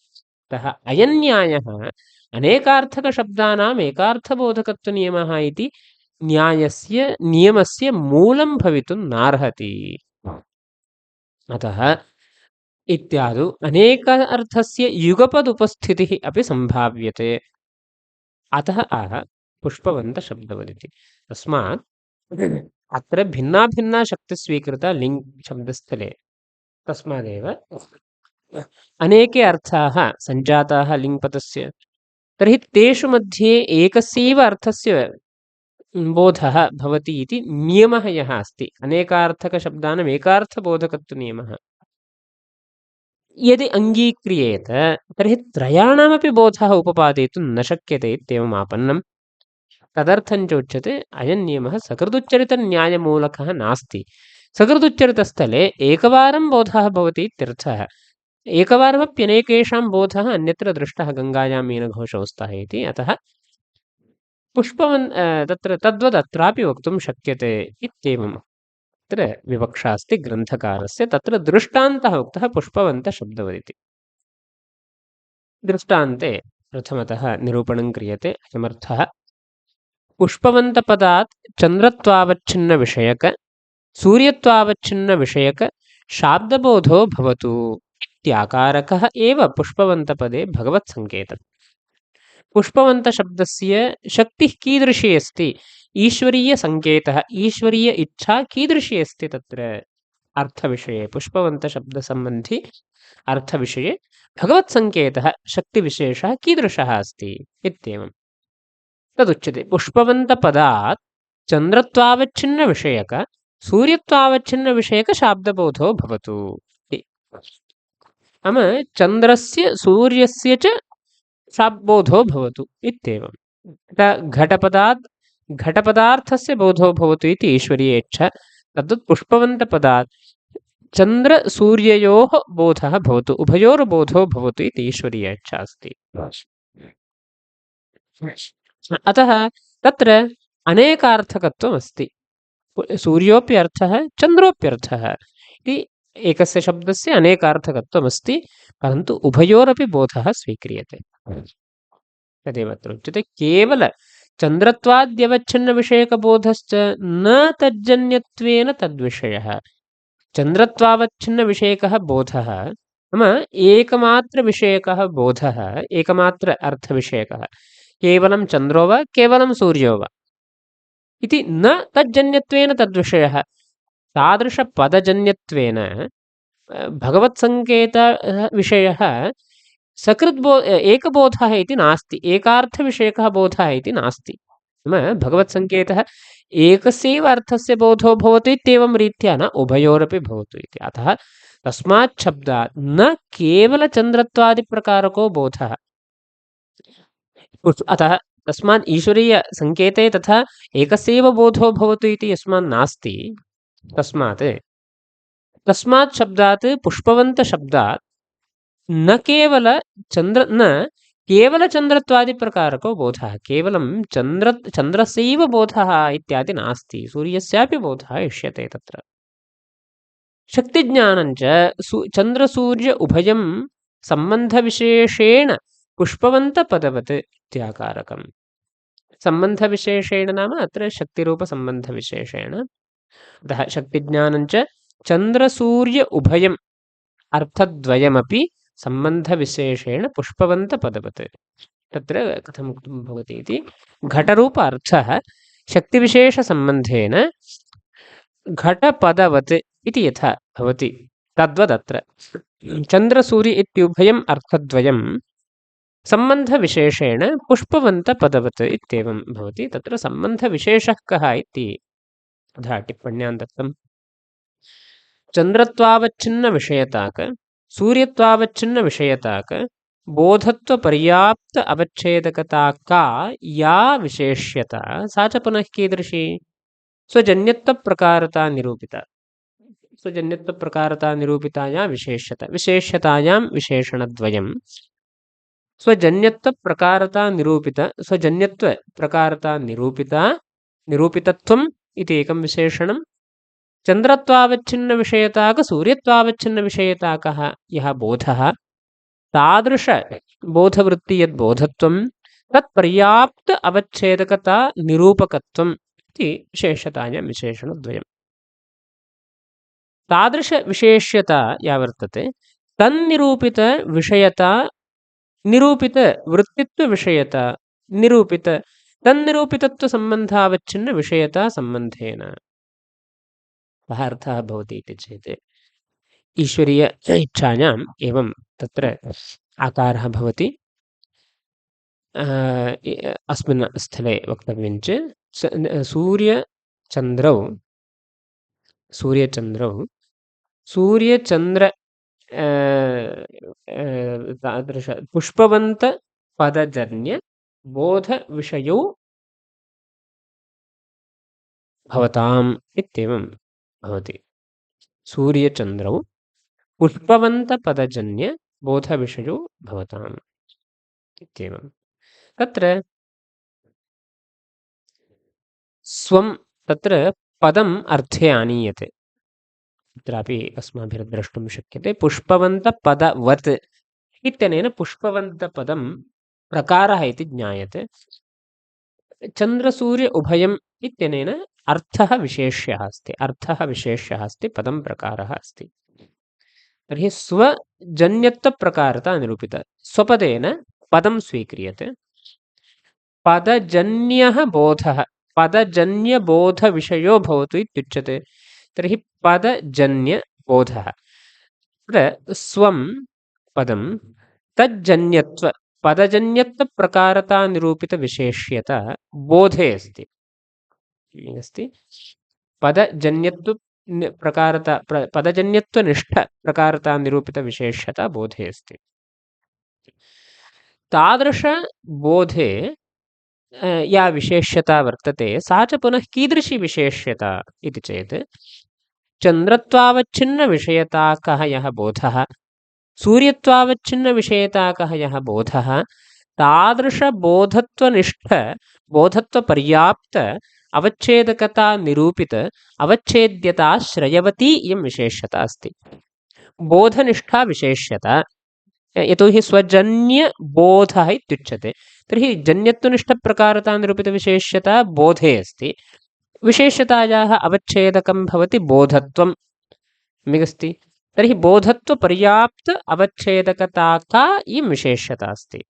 अतः अयं न्यायः अनेकार्थकशब्दानाम् एकार्थबोधकत्वनियमः इति नियमस्य मूलं भवितुं नार्हति। अतः इत्यादौ अनेक अर्थस्य युगपदुपस्थितिः अपि सम्भाव्यते। अतः आह पुष्पवन्तशब्दवदिति। तस्मात् अत्र भिन्ना शक्तिः स्वीकृता लिङ् शब्दस्थले। तस्मादेव अनेके अर्थाः सञ्जाताः लिङ्पदस्य। तर्हि तेषु मध्ये एकस्यैव अर्थस्य बोधः भवति इति नियमः यः अस्ति, अनेकार्थकशब्दानाम् एकार्थबोधकत्वनियमः यदि अङ्गीक्रियेत तर्हि त्रयाणामपि बोधः उपपादयितुं न शक्यते इत्येवम् आपन्नम्। तदर्थं च उच्यते अयं नियमः सकृदुच्चरितन्यायमूलकः नास्ति। सकृदुच्चरितस्थले एकवारं बोधः भवति इत्यर्थः। एकवारमप्यनेकेषां बोधः अन्यत्र दृष्टः गङ्गायां मीनघोषौ स्तः इति। अतः तत्र तद्वदत्रापि वक्तुं शक्यते इत्येवम् अत्र विवक्षा अस्ति ग्रन्थकारस्य। तत्र दृष्टान्तः उक्तः पुष्पवन्तशब्दवदिति। दृष्टान्ते प्रथमतः निरूपणं क्रियते अयमर्थः। पुष्पवन्तपदात् चन्द्रत्वावच्छिन्नविषयक सूर्यत्वावच्छिन्नविषयक शाब्दबोधो भवतु इत्याकारकः एव पुष्पवन्तपदे भगवत्सङ्केतः। पुष्पवन्तशब्दस्य शक्तिः कीदृशी अस्ति, ईश्वरीयसङ्केतः, ईश्वरीय इच्छा कीदृशी अस्ति तत्र अर्थविषये, पुष्पवन्तशब्दसम्बन्धी अर्थविषये भगवत्सङ्केतः शक्तिविशेषः कीदृशः अस्ति इत्येवम् तदुच्यते। पुष्पवन्तपदात् चन्द्रत्वावच्छिन्नविषयक सूर्यत्वावच्छिन्नविषयकशाब्दबोधो भवतु इति। नाम चन्द्रस्य सूर्यस्य च शाब्दबोधो भवतु इत्येवम्। घटपदात् घटपदार्थस्य बोधो भवतु इति ईश्वरीय इच्छा। तद्वत् पुष्पवन्तपदात् चन्द्रसूर्ययोः बोधः भवतु, उभयोर्बोधो भवतु इति ईश्वरीय इच्छा अस्ति। अतः तत्र अनेकार्थकत्वमस्ति। सूर्योऽपि अर्थः चन्द्रोऽप्यर्थः इति एकस्य शब्दस्य अनेकार्थकत्वमस्ति, परन्तु उभयोरपि बोधः स्वीक्रियते। तदेव अत्र उच्यते। केवल चन्द्रत्वाद्यवच्छिन्नविषयकबोधश्च न तज्जन्यत्वेन तद्विषयः। चन्द्रत्वावच्छिन्नविषयकः बोधः नाम एकमात्रविषयकः बोधः, एकमात्र अर्थविषयकः। केवलं चन्द्रो वा केवलं सूर्यो वा इति न तज्जन्यत्वेन तद्विषयः। तादृशपदजन्यत्वेन भगवत्सङ्केतविषयः एकबोधः इति नास्ति, एकार्थविषयकः बोधः इति नास्ति। नाम भगवत्सङ्केतः एकस्यैव अर्थस्य बोधो भवतु इत्येवं रीत्या न, उभयोरपि भवतु इति। अतः तस्मात् शब्दात् न केवलचन्द्रत्वादिप्रकारको बोधः। अतः तस्मात् ईश्वरीयसङ्केते तथा एकस्यैव बोधो भवतु इति यस्मात् नास्ति, तस्मात् शब्दात् पुष्पवन्तशब्दात् न केवलचन्द्रत्वादिप्रकारको बोधः, केवलं चन्द्रस्यैव बोधः इत्यादि नास्ति, सूर्यस्यापि बोधः इष्यते। तत्र शक्तिज्ञानञ्च चन्द्रसूर्य उभयं सम्बन्धविशेषेण पुष्पवन्तपदवत् इत्याकारकम्। सम्बन्धविशेषेण नाम अत्र शक्तिरूपसम्बन्धविशेषेण। अतः शक्तिज्ञानञ्च चन्द्रसूर्य उभयम् अर्थद्वयमपि सम्बन्धविशेषेण पुष्पवन्तपदवत्। तत्र कथम् उक्तं भवति इति, घटरूप अर्थः शक्तिविशेषसम्बन्धेन घटपदवत् इति यथा भवति तद्वदत्र चन्द्रसूर्य इत्युभयम् अर्थद्वयं सम्बन्धविशेषेण पुष्पवन्तपदवत् इत्येवं भवति। तत्र सम्बन्धविशेषः कः इति तथा टिप्पण्यां दत्तम्। चन्द्रत्वावच्छिन्नविषयताक सूर्यत्वावच्छिन्नविषयताक बोधत्वपर्याप्त अवच्छेदकता का या विशेष्यता सा च पुनः कीदृशी? स्वजन्यत्वप्रकारता निरूपिता। स्वजन्यत्वप्रकारता निरूपिताया विशेष्यतायां विशेषणद्वयं स्वजन्यत्वप्रकारता निरूपितत्वम् इति एकं विशेषणं। चन्द्रत्वावच्छिन्नविषयताकसूर्यत्वावच्छिन्नविषयताकः यः बोधः तादृशबोधवृत्ति यद्बोधत्वं तत्पर्याप्त अवच्छेदकता निरूपकत्वम् इति विशेषतायां विशेषणद्वयम्। तादृशविशेष्यता या वर्तते तन्निरूपितविषयता निरूपितवृत्तित्वविषयता तन्निरूपितत्वसम्बन्धावच्छिन्नविषयता सम्बन्धेन कः अर्थः भवति इति चेत् ईश्वरीय इच्छायाम् एवं तत्र आकारः भवति। अस्मिन् स्थले वक्तव्यं चेत् सूर्यचन्द्रौ सूर्यचन्द्र तादृश पुष्पवन्तपदजन्यबोधविषयौ भवताम् इत्येवं भवति। सूर्यचन्द्रौ पुष्पवन्तपदजन्यबोधविषयौ भवताम् इत्येवं। तत्र स्वं तत्र पदम् अर्थे आनीयते। तत्रापि अस्माभिर्द्रष्टुं शक्यते पुष्पवन्तपदवत् इत्यनेन पुष्पवन्तपदं प्रकारः इति ज्ञायते। चन्द्रसूर्य उभयम् इत्यनेन अर्थः विशेष्यः अस्ति पदं प्रकारः अस्ति। तर्हि स्वजन्यत्वप्रकारता निरूपिता स्वपदेन पदं स्वीक्रियते। पदजन्यः बोधः पदजन्यबोधविषयो भवतु इत्युच्यते। तर्हि पदजन्यबोधः तत्र स्वं पदं पदजन्यत्वप्रकारता निरूपितविशेष्यता बोधे अस्ति। पदजन्यत्वनिष्ठप्रकारता निरूपितविशेष्यता बोधे अस्ति। तादृशबोधे या विशेष्यता वर्तते सा च पुनः कीदृशी विशेष्यता इति चेत् चन्द्रत्वावच्छिन्नविषयताकः यः बोधः सूर्यत्वावच्छिन्नविषयताकः यः बोधः तादृशबोधत्वनिष्ठबोधत्वपर्याप्त अवच्छेदकता निरूपित अवच्छेद्यताश्रयवती इयं विशेष्यता अस्ति। बोधनिष्ठा विशेष्यता यतोहि स्वजन्यबोधः इत्युच्यते। तर्हि जन्यत्वनिष्ठप्रकारता निरूपितविशेष्यता बोधे अस्ति। विशेष्यतायाः अवच्छेदकं भवति बोधत्वं मिगस्ति। तर्हि बोधत्वपर्याप्त अवच्छेदकता इयं विशेष्यता अस्ति।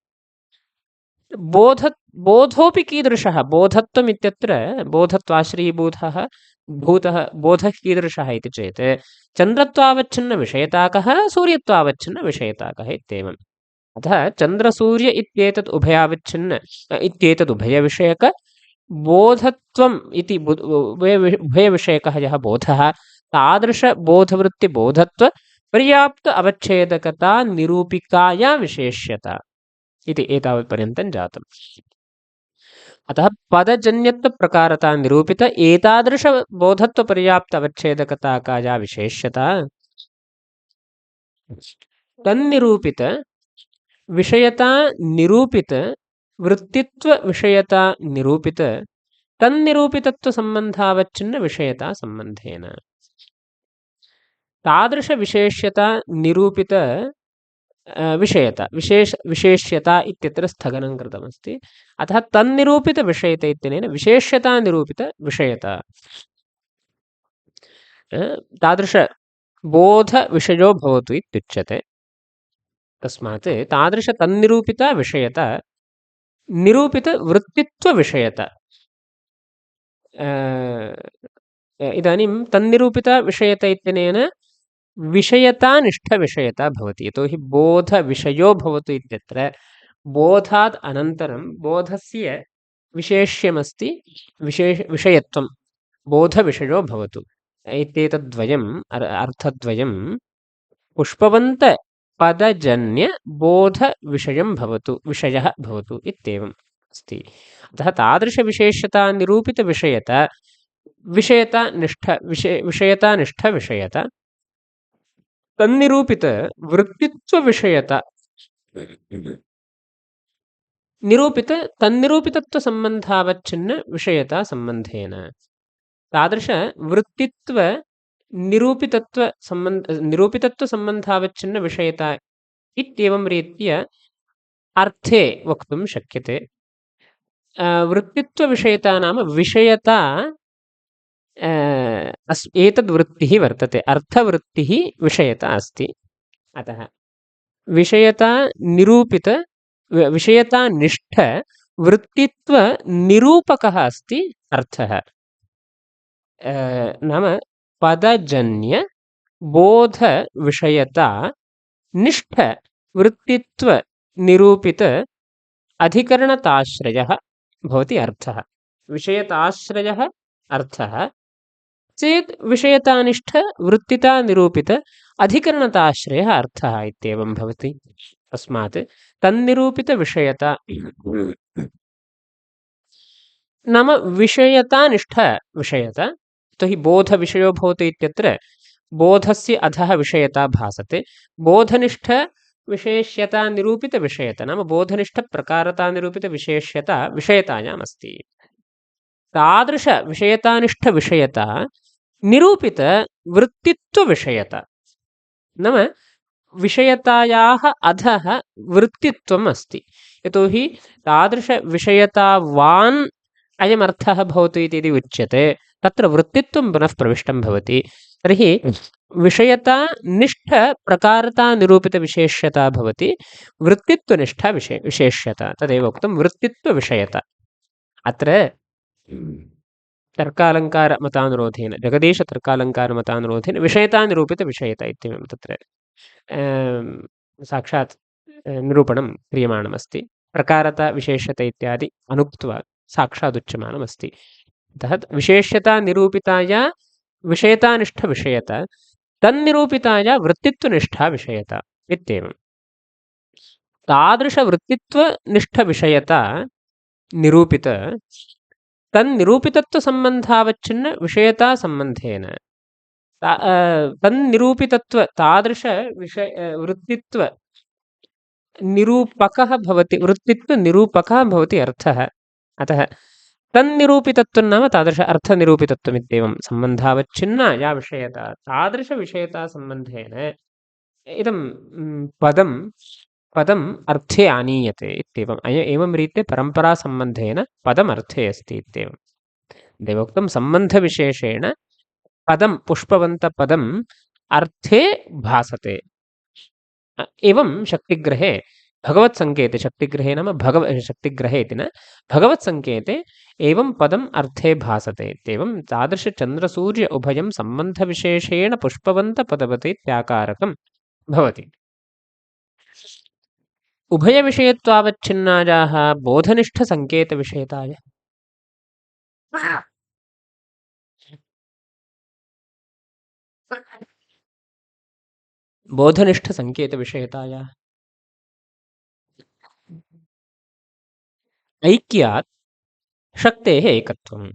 बोधोऽपि कीदृशः बोधत्वम् इत्यत्र बोधत्वाश्रयीभूतः बोधः कीदृशः इति चेत् चन्द्रत्वावच्छिन्नविषयताकः सूर्यत्वावच्छिन्नविषयताकः इत्येवम्। अतः चन्द्रसूर्य इत्येतदुभयविषयक बोधत्वम् इति उभयविषयकः यः बोधः तादृशबोधवृत्तिबोधत्व पर्याप्त अवच्छेदकता निरूपिकाया विशेष्यता इति एतावत्पर्यन्तं जातम्। अतः पदजन्यत्वप्रकारता निरूपित एतादृशबोधत्वपर्याप्त अवच्छेदकता का या विशेष्यता तन्निरूपित विषयता निरूपित वृत्तित्व विषयता निरूपित तन्निरूपितत्वसम्बन्धावच्छिन्न विषयता सम्बन्धेन तादृशविशेष्यता निरूपित विशेष्यता इत्यत्र स्थगनं कृतमस्ति। अतः तन्निरूपितविषयता इत्यनेन विशेष्यता निरूपितविषयता तादृशबोधविषयो भवतु इत्युच्यते। तस्मात् तादृशतन्निरूपिता विषयता निरूपितवृत्तित्वविषयता इदानीं तन्निरूपिता विषयता इत्यनेन विषयतानिष्ठविषयता भवति। यतोहि बोधविषयो भवतु इत्यत्र बोधात् अनन्तरं बोधस्य विशेष्यमस्ति विषयत्वं बोधविषयो भवतु इत्येतद्वयम् अर्थद्वयं पुष्पवन्तपदजन्यबोधविषयं भवतु विषयः भवतु इत्येवम् अस्ति। अतः तादृशविशेष्यता निरूपितविषयता विषयतानिष्ठविषयता तन्निरूपितवृत्तित्वविषयता तन्निरूपितत्वसम्बन्धावच्छिन्न विषयता सम्बन्धेन तादृशवृत्तित्व निरूपितत्वसम्बन्धावच्छिन्न विषयता इत्येवं रीत्य अर्थे वक्तुं शक्यते। वृत्तित्वविषयता नाम विषयता एतद्वृत्तिः वर्तते, अर्थवृत्तिः विषयता अस्ति। अतः विषयतानिष्ठ वृत्तित्वनिरूपकः अस्ति अर्थः। नाम पदजन्य बोधविषयता निष्ठ वृत्तित्वनिरूपित अधिकरणताश्रयः भवति अर्थः। विषयताश्रयः अर्थः चेत् विषयतानिष्ठ वृत्तितानिरूपित अधिकरणताश्रयः अर्थः इत्येवं भवति। तस्मात् तन्निरूपितविषयता नाम विषयतानिष्ठ विषयता, यतोहि बोधविषयो भवति इत्यत्र बोधस्य अधः विषयता भासते। बोधनिष्ठ विशेष्यता निरूपितविषयता नाम बोधनिष्ठप्रकारता निरूपितविशेष्यता विषयतायाम् अस्ति। तादृशविषयतानिष्ठविषयता निरूपितवृत्तित्वविषयता नाम विषयतायाः अधः वृत्तित्वम् अस्ति। यतोहि तादृशविषयतावान् अयमर्थः भवतु इति यदि उच्यते तत्र वृत्तित्वं पुनः प्रविष्टं भवति। तर्हि विषयता निष्ठ प्रकारता निरूपितविशेष्यता भवति वृत्तित्वनिष्ठा विशेष्यता, तदेव उक्तं वृत्तित्वविषयता। अत्र तर्कालङ्कारमतानुरोधेन जगदीशतर्कालङ्कारमतानुरोधेन विषयतानिरूपितविषयता इत्येवं तत्र साक्षात् निरूपणं क्रियमाणमस्ति। प्रकारता विशेष्यता इत्यादि अनुक्त्वा साक्षादुच्यमानमस्ति। अतः विशेष्यता निरूपिताया विषयतानिष्ठविषयता तन्निरूपिताया वृत्तित्वनिष्ठा विषयता इत्येवं। तादृशवृत्तित्वनिष्ठविषयता निरूपित तन्निरूपितत्वसम्बन्धावच्छिन्न विषयता सम्बन्धेन तन्निरूपितत्व तादृश वृत्तित्व निरूपकः भवति, वृत्तित्वनिरूपकः भवति अर्थः। अतः तन्निरूपितत्वं नाम तादृश अर्थनिरूपितत्वमित्येवं सम्बन्धावच्छिन्ना या विषयता तादृशविषयता सम्बन्धेन इदं पदम् अर्थे आनीयते इत्येवम्। एवं रीत्या परम्परासम्बन्धेन पदम् अर्थे अस्ति इत्येवं। देवोक्तं सम्बन्धविशेषेण पदं पुष्पवन्तपदम् अर्थे भासते। एवं शक्तिग्रहे भगवत्सङ्केते, शक्तिग्रहे नाम शक्तिग्रहे इति न भगवत्सङ्केते एवं पदम् अर्थे भासते इत्येवं तादृशचन्द्रसूर्य उभयं सम्बन्धविशेषेण पुष्पवन्तपदवत् इत्याकारकं भवति। उभयविषयत्वावच्छिन्नायाः बोधनिष्ठसङ्केतविषयताय बोधनिष्ठसङ्केतविषयतायाः ऐक्यात् शक्तेः एकत्वम्।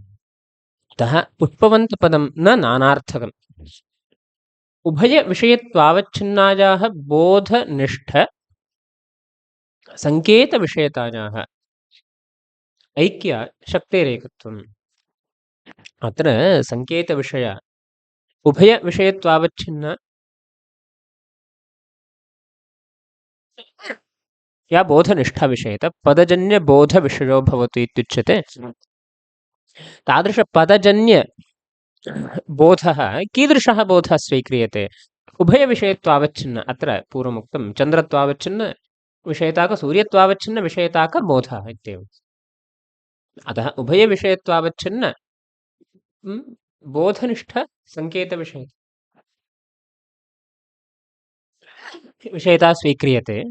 अतः पुष्पवन्तपदं न नानार्थकम्। उभयविषयत्वावच्छिन्नायाः बोधनिष्ठसङ्केतविषयतायाः ऐक्यात् शक्तेरेकत्वम्। अत्र सङ्केतविषय उभयविषयत्वावच्छिन्न या बोधनिष्ठविषयता पदजन्यबोधविषयो भवतु इत्युच्यते। तादृशपदजन्यबोधः कीदृशः बोधः स्वीक्रियते? उभयविषयत्वावच्छिन्न। अत्र पूर्वमुक्तं चन्द्रत्वावच्छिन्न विषयताक सूर्यत्वावच्छिन्न विषयताक बोधः इत्येवम्। अतः उभयविषयत्वावच्छिन्न बोधनिष्ठसङ्केतविषयता स्वीक्रियते,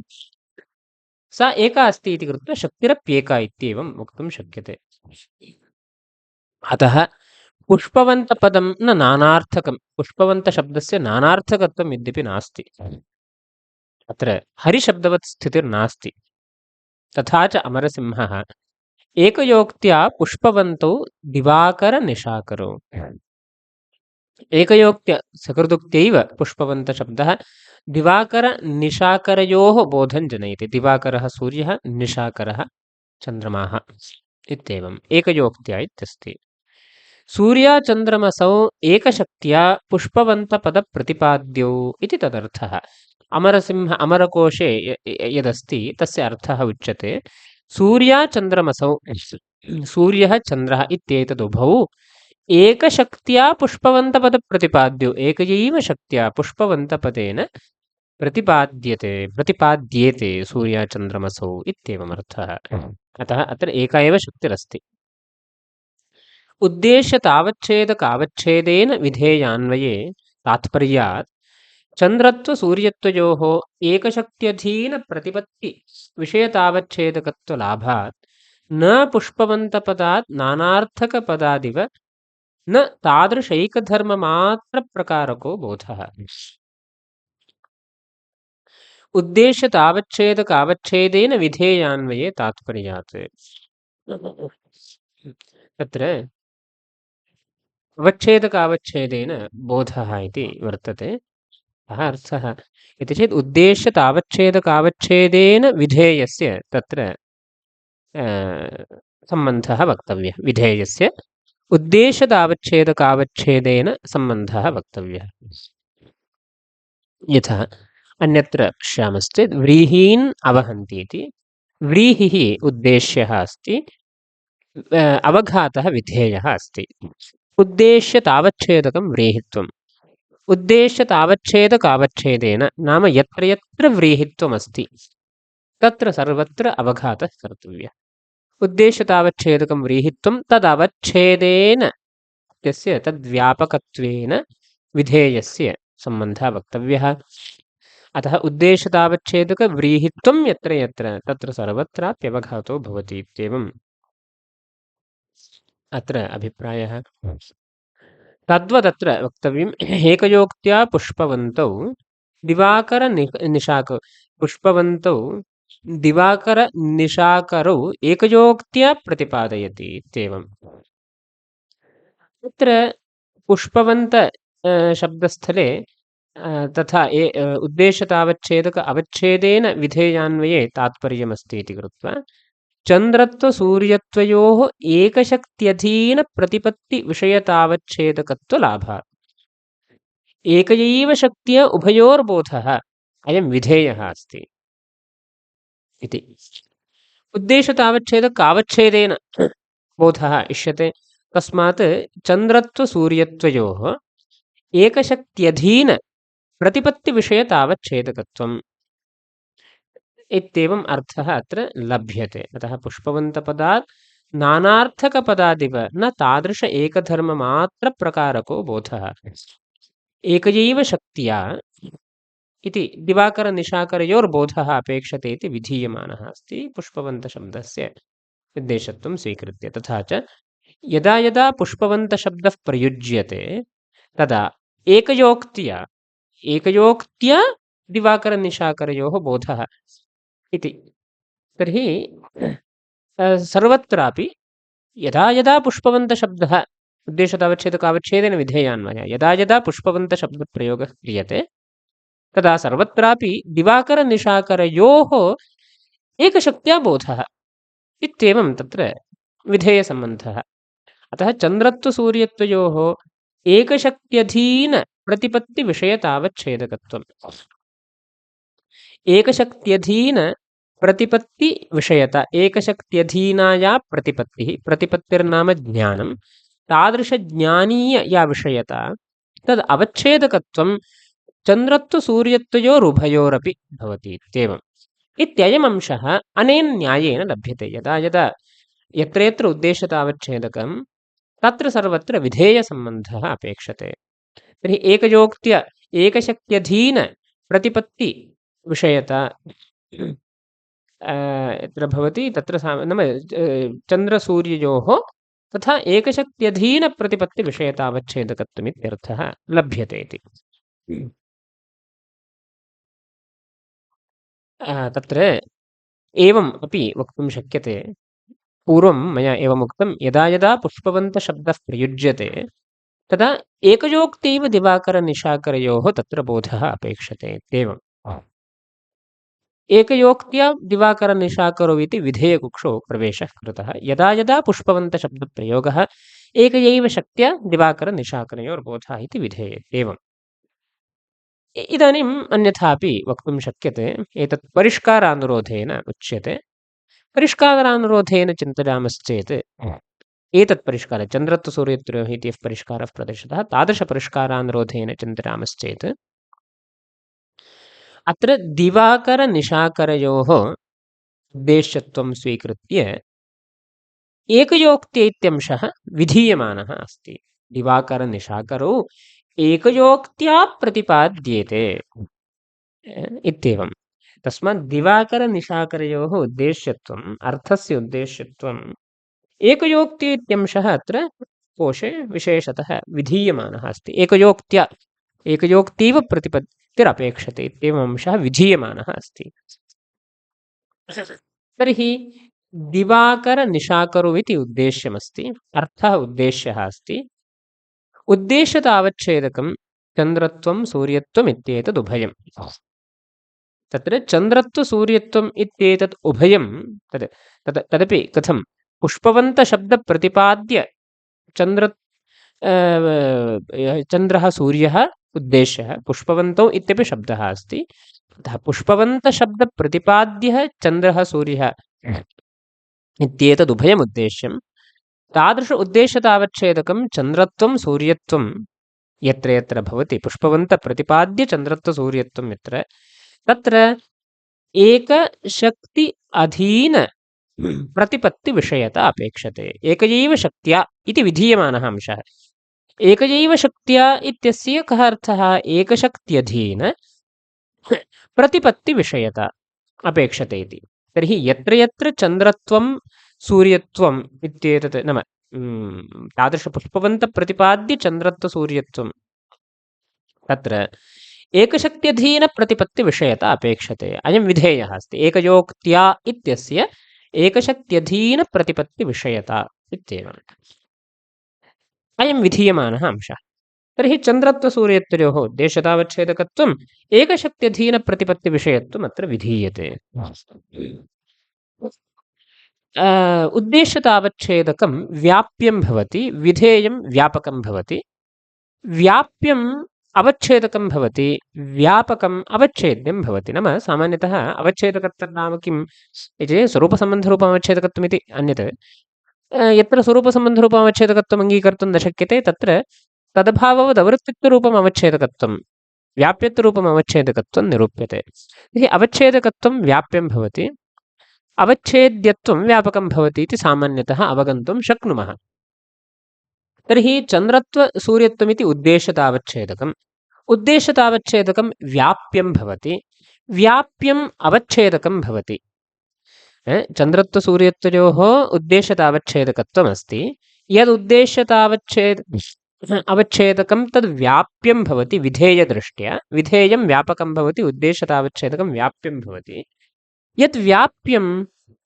सा एका अस्ति इति कृत्वा शक्तिरप्येका इत्येवं वक्तुं शक्यते। अतः पुष्पवन्तपदं न नानार्थकं। पुष्पवन्तशब्दस्य नानार्थकत्वं यद्यपि नास्ति, अत्र हरिशब्दवत् स्थितिर्नास्ति। तथा च अमरसिंहः एकयोक्त्या पुष्पवन्तौ दिवाकरनिशाकरौ। एकयोक्त्य सकृदुक्त्यैव पुष्पवन्तशब्दः दिवाकरनिशाकरयोः बोधं जनयति। दिवाकरः सूर्यः, निशाकरः चन्द्रमाः इत्येवम् एकयोक्त्या इत्यस्ति। सूर्याचन्द्रमसौ एकशक्त्या पुष्पवन्तपदप्रतिपाद्यौ इति तदर्थः। अमरकोशे यदस्ति तस्य अर्थः उच्यते। सूर्याचन्द्रमसौ सूर्यः चन्द्रः इत्येतदुभौ एकशक्त्या पुष्पवन्तपदप्रतिपाद्यौ एकयैव शक्त्या पुष्पवन्तपदेन प्रतिपाद्येते सूर्याचन्द्रमसौ इत्येवमर्थः। अतः अत्र एका एव शक्तिरस्ति। उद्देश्यतावच्छेदकावच्छेदेन विधेयान्वये तात्पर्यात् चन्द्रत्वसूर्यत्वयोः एकशक्त्यधीनप्रतिपत्तिविषयतावच्छेदकत्वलाभात् न पुष्पवन्तपदात् नानार्थकपदादिव न तादृशैकधर्ममात्रप्रकारको बोधः। उद्देश्यतावच्छेदकावच्छेदेन विधेयान्वये तात्पर्यात् तत्र अवच्छेदकावच्छेदेन बोधः इति वर्तते। कः अर्थः इति चेत् उद्देश्यतावच्छेदकावच्छेदेन विधेयस्य तत्र सम्बन्धः वक्तव्यः। विधेयस्य उद्देश्यतावच्छेदकावच्छेदेन सम्बन्धः वक्तव्यः। यथा अन्यत्र पश्यामश्चेत् व्रीहीन् अवहन्ति इति। व्रीहिः उद्देश्यः अस्ति, अवघातः विधेयः अस्ति। उद्देश्यतावच्छेदकं व्रीहित्वम्। उद्देश्यतावच्छेदकावच्छेदेन नाम यत्र यत्र व्रीहित्वमस्ति तत्र सर्वत्र अवघातः कर्तव्यः। उद्देश्यतावच्छेदकं व्रीहित्वं तदवच्छेदेन यस्य तद्व्यापकत्वेन विधेयस्य सम्बन्धः वक्तव्यः। अतः उद्देश्यतावच्छेदकव्रीहित्वं यत्र यत्र तत्र सर्वत्राप्यवघातो भवति इत्येवम् अत्र अभिप्रायः। तद्वदत्र वक्तव्यम्। एकयोक्त्या पुष्पवन्तौ पुष्पवन्तौ दिवाकरनिशाकरौ एकयोक्त्या प्रतिपादयति इत्येवम्। तत्र पुष्पवन्त शब्दस्थले तथा उद्देश्यतावच्छेदक अवच्छेदेन विधेयान्वये तात्पर्यमस्ति इति कृत्वा चन्द्रत्वसूर्यत्वयोः एकशक्त्यधीनप्रतिपत्तिविषयतावच्छेदकत्वलाभात् एकयैव शक्त्या उभयोर्बोधः अयं विधेयः अस्ति इति। उद्देश्यतावच्छेदकावच्छेदेन बोधः इष्यते। तस्मात् चन्द्रत्वसूर्यत्वयोः एकशक्त्यधीनप्रतिपत्तिविषयतावच्छेदकत्वम् इत्येवम् अर्थः अत्र लभ्यते। अतः पुष्पवन्तपदात् नानार्थकपदादिव न तादृश एकधर्ममात्रप्रकारको बोधः। एकयैव शक्त्या इति दिवाकरनिशाकरयोर्बोधः अपेक्षते इति विधीयमानः अस्ति पुष्पवन्तशब्दस्य उद्देशत्वं स्वीकृत्य। तथा च यदा यदा पुष्पवन्तशब्दः प्रयुज्यते तदा एकयोक्त्या दिवाकरनिशाकरयोः बोधः इति। तर्हि सर्वत्रापि यदा यदा पुष्पवन्तशब्दः उद्देश्यतावच्छेदकावच्छेदेन विधेयान्वये यदा यदा पुष्पवन्तशब्दप्रयोगः क्रियते तदा सर्वत्रापि दिवाकरनिशाकरयोः एकशक्त्या बोधः इत्येवं तत्र विधेयसम्बन्धः। अतः चन्द्रत्वसूर्यत्वयोः एकशक्त्यधीनप्रतिपत्तिविषयतावच्छेदकत्वम्। एकशक्त्यधीनप्रतिपत्तिविषयता एकशक्त्यधीना या प्रतिपत्तिः प्रतिपत्तिर्नाम ज्ञानं तादृशज्ञानीय या विषयता तद् अवच्छेदकत्वं चन्द्रत्वसूर्यत्वयोरुभयोरपि भवति इत्येवम्। इत्ययम् अंशः अनेन न्यायेन लभ्यते। यदा यदा यत्र यत्र उद्देश्यतावच्छेदकं तत्र सर्वत्र विधेयसम्बन्धः अपेक्षते। तर्हि एकयोक्त्य एकशक्त्यधीनप्रतिपत्तिविषयता यत्र भवति तत्र नाम चन्द्रसूर्ययोः तथा एकशक्त्यधीनप्रतिपत्तिविषयतावच्छेदकत्वमित्यर्थः लभ्यते इति। तत्र एवम् अपि वक्तुं शक्यते। पूर्वं मया एवमुक्तं यदा यदा पुष्पवन्तशब्दः प्रयुज्यते तदा एकयोक्त्यैव दिवाकरनिशाकरयोः तत्र बोधः अपेक्षते इत्येवम्। एकयोक्त्या दिवाकरनिशाकरौ इति विधेयकुक्षौ प्रवेशः कृतः। यदा यदा पुष्पवन्तशब्दप्रयोगः एकयैव शक्त्या दिवाकरनिशाकरयोर्बोधः इति विधेयते। एवम् इदानीम् अन्यथापि वक्तुं शक्यते, एतत् परिष्कारानुरोधेन उच्यते। परिष्कारानुरोधेन चिन्तयामश्चेत् एतत् परिष्कारः चन्द्रत्वसूर्यत्रयोः इति यः परिष्कारः प्रदर्शितः, तादृशपरिष्कारानुरोधेन चिन्तयामश्चेत् अत्र दिवाकरनिशाकरयोः उद्देश्यत्वं स्वीकृत्य एकयोक्त्यैत्यंशः विधीयमानः अस्ति। दिवाकरनिशाकरौ एकयोक्त्या प्रतिपाद्येते इत्येवं। तस्मात् दिवाकरनिशाकरयोः उद्देश्यत्वम्, अर्थस्य उद्देश्यत्वम् एकयोक्ति इत्यंशः अत्र कोशे विशेषतः विधीयमानः अस्ति। एकयोक्तीव प्रतिपत्तिरपेक्षते इत्येवम् अंशः विधीयमानः अस्ति। तर्हि दिवाकरनिशाकरौ इति उद्देश्यमस्ति, अर्थः उद्देश्यः अस्ति। उद्देश्यतावच्छेदकं चन्द्रत्वं सूर्यत्वम् इत्येतदुभयम्। तत्र चन्द्रत्वसूर्यत्वम् इत्येतत् उभयं तदपि कथं पुष्पवन्तशब्दप्रतिपाद्य चन्द्रः सूर्यः उद्देश्यः, पुष्पवन्तौ इत्यपि शब्दः अस्ति। अतः पुष्पवन्तशब्दप्रतिपाद्यः चन्द्रः सूर्यः इत्येतदुभयमुद्देश्यं। तादृश उद्देश्यतावच्छेदकं चन्द्रत्वं सूर्यत्वं यत्र यत्र भवति, पुष्पवन्तप्रतिपाद्य चन्द्रत्वसूर्यत्वं यत्र तत्र एकशक्ति अधीन प्रतिपत्तिविषयता अपेक्षते। एकयैव शक्त्या इति विधीयमानः अंशः। एकयैव शक्त्या इत्यस्य कः अर्थः? एकशक्त्यधीन प्रतिपत्तिविषयता अपेक्षते इति। तर्हि यत्र यत्र चन्द्रत्वं सूर्यत्वम् इत्येतत् नाम तादृशपुष्पवन्तप्रतिपाद्य चन्द्रत्वसूर्यत्वं तत्र एकशक्त्यधीनप्रतिपत्तिविषयता अपेक्षते। अयं विधेयः अस्ति। एकयोक्त्या इत्यस्य एकशक्त्यधीनप्रतिपत्तिविषयता इत्येवम् अयं विधीयमानः अंशः। तर्हि चन्द्रत्वसूर्यत्वयोः उद्देश्यतावच्छेदकत्वम् एकशक्त्यधीनप्रतिपत्तिविषयत्वम् अत्र विधीयते। उद्देश्यतावच्छेदकं व्याप्यं भवति, विधेयं व्यापकं भवति। व्याप्यम् अवच्छेदकं भवति, व्यापकम् अवच्छेद्यं भवति। नाम सामान्यतः अवच्छेदकत्वं किम् इति स्वरूपसम्बन्धरूपमवच्छेदकत्वमिति अन्यत्। यत्र स्वरूपसम्बन्धरूपमवच्छेदकत्वम् अङ्गीकर्तुं न शक्यते तत्र तदभाववदवृत्तित्वरूपम् अवच्छेदकत्वं, व्याप्यत्वरूपम् अवच्छेदकत्वं निरूप्यते। तर्हि अवच्छेदकत्वं व्याप्यं भवति, अवच्छेद्यत्वं व्यापकं भवति इति सामान्यतः अवगन्तुं शक्नुमः। तर्हि चन्द्रत्वसूर्यत्वमिति उद्देश्यतावच्छेदकम्, उद्देश्यतावच्छेदकं व्याप्यं भवति, व्याप्यम् अवच्छेदकं भवति। चन्द्रत्वसूर्यत्वयोः उद्देश्यतावच्छेदकत्वमस्ति। अवच्छेदकं तद् व्याप्यं भवति विधेयदृष्ट्या, विधेयं व्यापकं भवति, उद्देश्यतावच्छेदकं व्याप्यं भवति। यत् व्याप्यं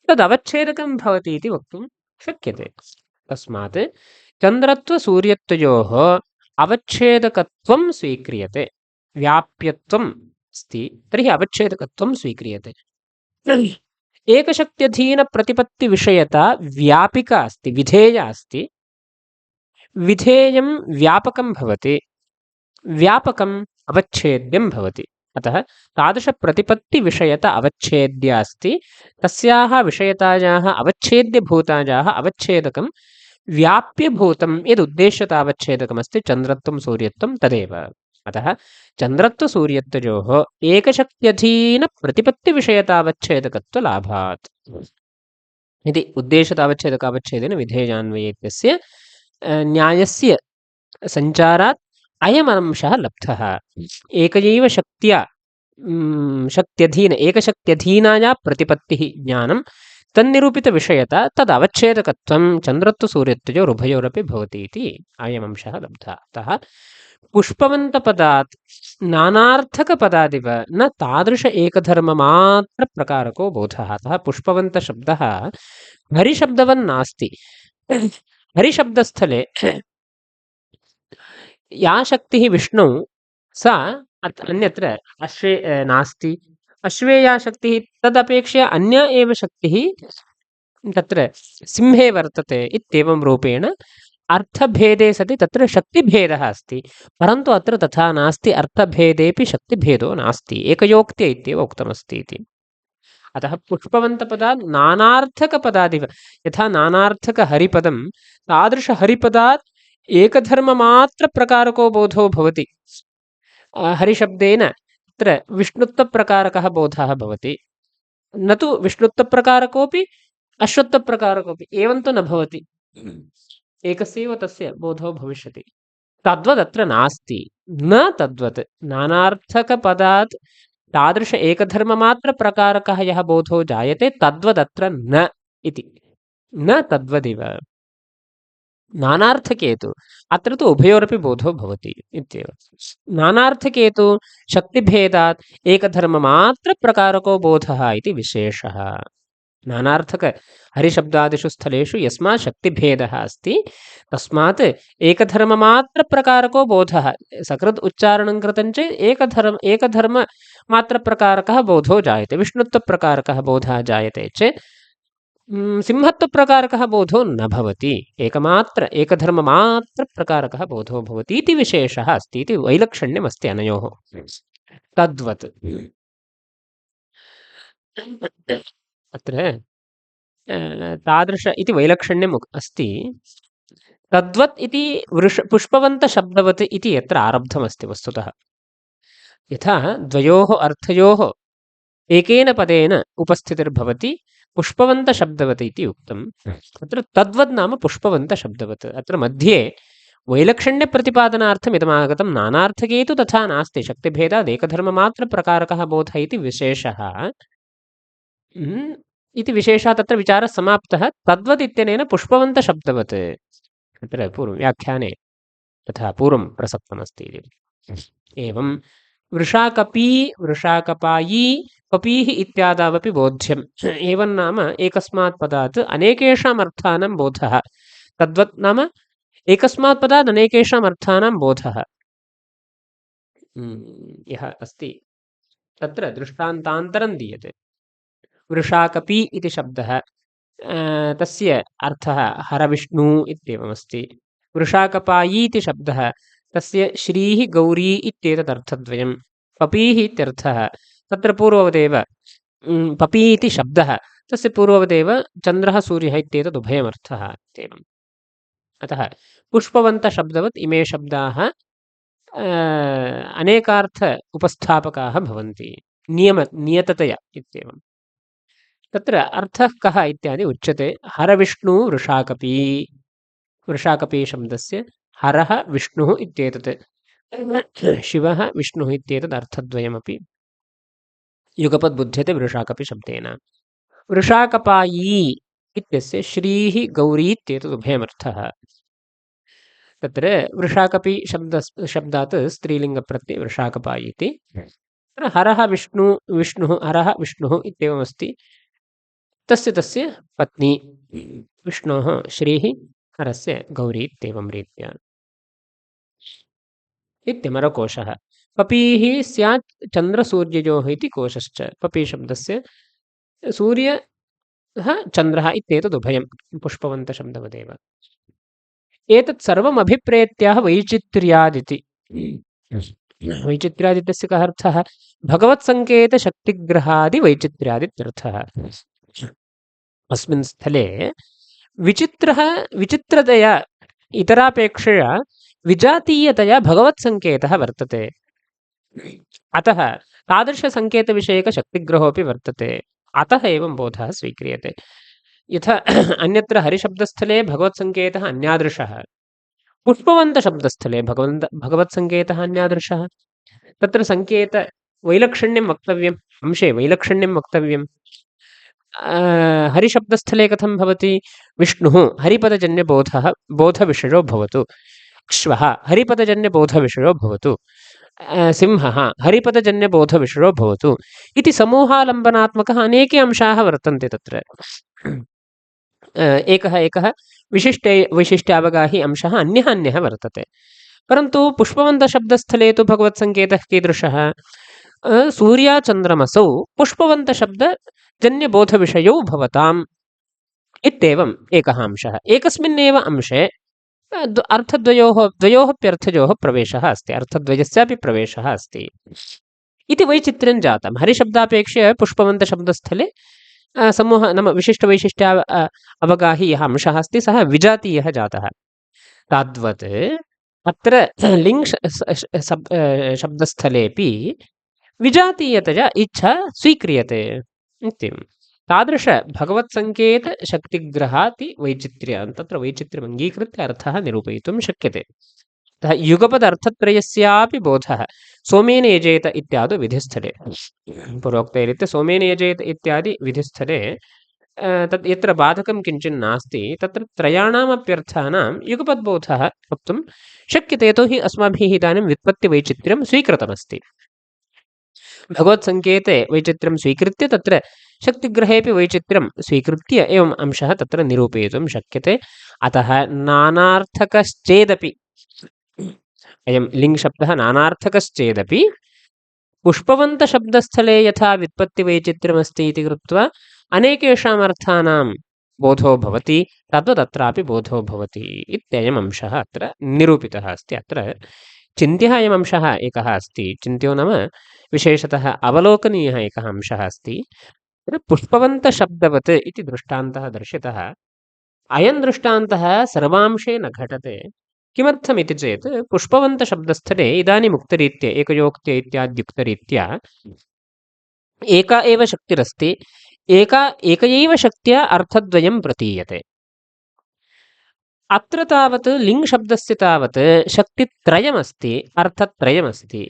तदवच्छेदकं भवति इति वक्तुं शक्यते। तस्मात् चन्द्रत्वसूर्यत्वयोः अवच्छेदकत्वं स्वीक्रियते। व्याप्यत्वम् अस्ति, तर्हि अवच्छेदकत्वं स्वीक्रियते। एकशक्त्यधीनप्रतिपत्तिविषयता व्यापिका अस्ति, विधेया अस्ति। विधेयं व्यापकं भवति, व्यापकम् अवच्छेद्यं भवति। अतः तादृशप्रतिपत्तिविषयता अवच्छेद्या अस्ति। तस्याः विषयतायाः अवच्छेद्यभूतायाः अवच्छेदकं व्याप्यभूतं यदुद्देश्यतावच्छेदकमस्ति चन्द्रत्वं सूर्यत्वं तदेव। अतः चन्द्रत्वसूर्यत्वयोः एकशक्त्यधीनप्रतिपत्तिविषयतावच्छेदकत्वलाभात् इति उद्देश्यतावच्छेदकावच्छेदेन विधेयान्वये इत्यस्य न्यायस्य सञ्चारात् अयमंशः लब्धः। एकयैव शक्त्या एकशक्त्यधीनाया प्रतिपत्तिः ज्ञानं तन्निरूपितविषयता तदवच्छेदकत्वं चन्द्रत्वसूर्यत्वयोरुभयोरपि भवति इति अयमंशः लब्धः। अतः पुष्पवन्तपदात् नानार्थकपदादिव न तादृश एकधर्ममात्रप्रकारको बोधः। अतः पुष्पवन्तशब्दः हरिशब्दवन्नास्ति। हरिशब्दस्थले या शक्तिः विष्णौ सा अन्यत्र नास्ति, अश्वे या शक्तिः तदपेक्षया अन्या एव शक्तिः तत्र सिंहे वर्तते इत्येवं रूपेण अर्थभेदे सति तत्र शक्तिभेदः अस्ति। परन्तु अत्र तथा नास्ति, अर्थभेदेपि शक्तिभेदो नास्ति, एकयोक्त्य इत्येव उक्तमस्ति इति। अतः पुष्पवन्तपदात् नानार्थकपदादिव यथा नानार्थकहरिपदं तादृशहरिपदात् एकधर्ममात्रप्रकारको बोधो भवति। हरिशब्देन तत्र विष्णुत्वप्रकारकः बोधः भवति, न तु विष्णुत्वप्रकारकोऽपि अश्वत्थप्रकारकोऽपि एवं तु न भवति, एकस्यैव तस्य बोधो भविष्यति। तद्वदत्र नास्ति, न तद्वत् नानार्थकपदात् तादृश एकधर्ममात्रप्रकारकः यः बोधो जायते तद्वदत्र न इति, न तद्वदिव। नानार्थके तु अत्र तु उभयोरपि बोधो भवति इत्येव। नानार्थके तु शक्तिभेदात् एकधर्ममात्रप्रकारको बोधः इति विशेषः। नानार्थक हरिशब्दादिषु स्थलेषु यस्मात् शक्तिभेदः अस्ति तस्मात् एकधर्ममात्रप्रकारको बोधः, सकृत् उच्चारणं कृतं चेत् एकधर्ममात्रप्रकारकः बोधो जायते। विष्णुत्वप्रकारकः बोधः जायते चेत् सिंहत्वप्रकारकः बोधो न भवति, एकधर्ममात्रप्रकारकः बोधो भवति इति विशेषः अस्ति इति वैलक्षण्यमस्ति अनयोः। तद्वत् अत्र तादृश इति वैलक्षण्यम् अस्ति। तद्वत् इति पुष्पवन्तशब्दवत् इति यत्र आरब्धमस्ति वस्तुतः, यथा द्वयोः अर्थयोः एकेन पदेन उपस्थितिर्भवति पुष्पवन्तशब्दवत् इति उक्तम्। अत्र तद्वत् नाम पुष्पवन्तशब्दवत्। अत्र मध्ये वैलक्षण्यप्रतिपादनार्थम् इदमागतं, नानार्थके तु तथा नास्ति, शक्तिभेदात् एकधर्ममात्रप्रकारकः बोधः इति विशेषः इति विशेषः तत्र विचारः समाप्तः। तद्वत् इत्यनेन पुष्पवन्तशब्दवत् अत्र पूर्वव्याख्याने तथा पूर्वं प्रसक्तमस्ति इति। एवं वृषाकपी वृषाकपायी कपीः इत्यादावपि बोध्यम्। एवं नाम एकस्मात् पदात् अनेकेषाम् अर्थानां बोधः। तद्वत् नाम एकस्मात् पदात् अनेकेषाम् अर्थानां बोधः यः अस्ति तत्र दृष्टान्तान्तरं दीयते। वृषाकपी इति शब्दः, तस्य अर्थः हरविष्णु इत्येवमस्ति। वृषाकपायी इति शब्दः, तस्य श्रीः गौरी इत्येतदर्थद्वयं। पपीः इत्यर्थः, तत्र पूर्ववदेव पपी इति शब्दः, तस्य पूर्ववदेव चन्द्रः सूर्यः इत्येतदुभयमर्थः इत्येवम्। अतः पुष्पवन्तशब्दवत् इमे शब्दाः अनेकार्थ उपस्थापकाः भवन्ति नियततया इत्येवम्। तत्र अर्थः कः इत्यादि उच्यते। हरविष्णु वृषाकपी, वृषाकपी शब्दस्य हरः विष्णुः इत्येतत्, शिवः विष्णुः इत्येतद् अर्थद्वयमपि युगपद्बुध्यते वृषाकपि शब्देन। वृषाकपायी इत्यस्य श्रीः गौरी इत्येतदुभयमर्थः। तत्र वृषाकपि शब्दात् स्त्रीलिङ्गप्रत्यये वृषाकपायी इति। तत्र हरः विष्णुः हरः विष्णुः इत्येवमस्ति। तस्य पत्नी विष्णोः श्रीः, हरस्य गौरी इत्येवं रीत्या इत्यमरकोशः। पपीः स्यात् चन्द्रसूर्ययोः इति कोशश्च। पपी शब्दस्य सूर्यः चन्द्रः इत्येतदुभयं पुष्पवन्तशब्दवदेव। एतत् सर्वम् अभिप्रेत्याह वैचित्र्यादिति। वैचित्र्यादित्यस्य कः अर्थः? भगवत्सङ्केतशक्तिग्रहादिवैचित्र्यादित्यर्थः। अस्मिन् स्थले विचित्रतया इतरापेक्षया विजातीयतया भगवत्सङ्केतः वर्तते। अतः तादृशसङ्केतविषयकशक्तिग्रहोऽपि वर्तते। अतः एवं बोधः स्वीक्रियते। यथा अन्यत्र हरिशब्दस्थले भगवत्सङ्केतः अन्यादृशः, पुष्पवन्तशब्दस्थले भगवत्सङ्केतः अन्यादृशः। तत्र सङ्केतवैलक्षण्यं वक्तव्यम्, अंशे वैलक्षण्यं वक्तव्यम्। हरिशब्दस्थले कथं भवति? विष्णुः बोधविषयो भवतु, अश्वः हरिपदजन्यबोधविषयो भवतु, सिंहः हरिपदजन्यबोधविषयो भवतु इति समूहालम्बनात्मकः अनेके अंशाः वर्तन्ते तत्र। एकः वैशिष्ट्यावगाही अंशः अन्यः वर्तते। परन्तु पुष्पवन्तशब्दस्थले तु भगवत्सङ्केतः कीदृशः? सूर्याचन्द्रमसौ पुष्पवन्तशब्दजन्यबोधविषयौ भवताम् इत्येवम् एकः अंशः। एकस्मिन्नेव अंशे द्वयोरप्यर्थयोः प्रवेशः अस्ति, अर्थद्वयस्यापि प्रवेशः अस्ति इति वैचित्र्यं जातं। हरिशब्दापेक्षया पुष्पवन्तशब्दस्थले समूह नाम विशिष्टवैशिष्ट्य अवगाही यः अंशः अस्ति सः विजातीयः जातः। तद्वत् अत्र लिङ् शब्दस्थलेपि विजातीयतया इच्छा स्वीक्रियते इत्येवं। तादृश भगवत्सङ्केतशक्तिग्रहाति वैचित्र्यं तत्र वैचित्र्यम् अङ्गीकृत्य अर्थः निरूपयितुं शक्यते। अतः युगपदर्थत्रयस्यापि बोधः सोमेन यजेत इत्यादौ विधिस्थले पूर्वोक्तैरित्य सोमेन यजेत इत्यादि विधिस्थले तत् यत्र बाधकं किञ्चित् नास्ति तत्र त्रयाणामप्यर्थानां युगपद्बोधः वक्तुं शक्यते। यतोहि अस्माभिः इदानीं व्युत्पत्तिवैचित्र्यं स्वीकृतमस्ति। भगवत्सङ्केते वैचित्र्यं स्वीकृत्य तत्र शक्तिग्रहेपि वैचित्र्यं स्वीकृत्य एवम् अंशः तत्र निरूपयितुं शक्यते। अतः नानार्थकश्चेदपि अयं लिङ्शब्दः नानार्थकश्चेदपि पुष्पवन्तशब्दस्थले यथा व्युत्पत्तिवैचित्र्यमस्ति इति कृत्वा अनेकेषाम् अर्थानां बोधो भवति तद्वदत्रापि बोधो भवति इत्ययम् अंशः अत्र निरूपितः अस्ति। अत्र चिन्त्यः अयम् अंशः एकः अस्ति। चिन्त्यो नाम विशेषतः अवलोकनीयः एकः अंशः अस्ति। पुष्पवन्तशब्दवत् इति दृष्टान्तः दर्शितः। अयं दृष्टान्तः सर्वांशे न घटते। किमर्थमिति चेत् पुष्पवन्तशब्दस्थले इदानीम् उक्तरीत्या एकयोक्त्य इत्याद्युक्तरीत्या एका एव शक्तिरस्ति। एकयैव शक्त्या अर्थद्वयं प्रतीयते। अत्र तावत् लिङ् शब्दस्य तावत् शक्तित्रयमस्ति, अर्थत्रयमस्ति।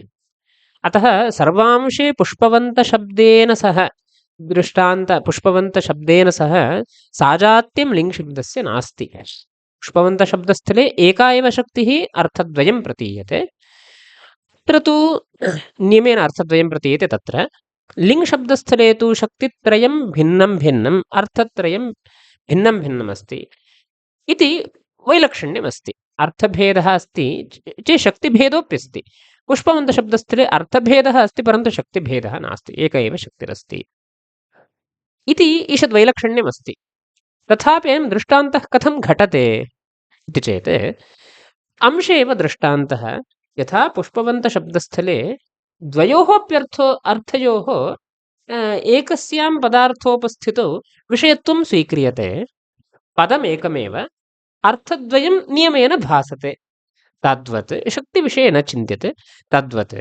अतः सर्वांशे पुष्पवन्तशब्देन सह पुष्पवन्तशब्देन सह साजात्यं लिङ् शब्दस्य नास्ति। पुष्पवन्तशब्दस्थले एका एव शक्तिः अर्थद्वयं प्रतीयते। अत्र तु नियमेन अर्थद्वयं प्रतीयते। तत्र लिङ् शब्दस्थले तु शक्तित्रयं भिन्नं भिन्नम् अर्थत्रयं भिन्नं भिन्नम् अस्ति इति वैलक्षण्यमस्ति। अर्थभेदः अस्ति चेत् शक्तिभेदोऽप्यस्ति। पुष्पवन्तशब्दस्थले अर्थभेदः अस्ति परन्तु शक्तिभेदः नास्ति, एक एव शक्तिरस्ति इति ईषद् वैलक्षण्यमस्ति। तथापि अयं दृष्टान्तः कथं घटते इति चेत् अंशे एव दृष्टान्तः। यथा पुष्पवन्तशब्दस्थले अर्थयोः एकस्यां पदार्थोपस्थितौ विषयत्वं स्वीक्रियते। पदमेकमेव अर्थद्वयं नियमेन भासते। तद्वत् शक्तिविषये न चिन्त्यते। तद्वत्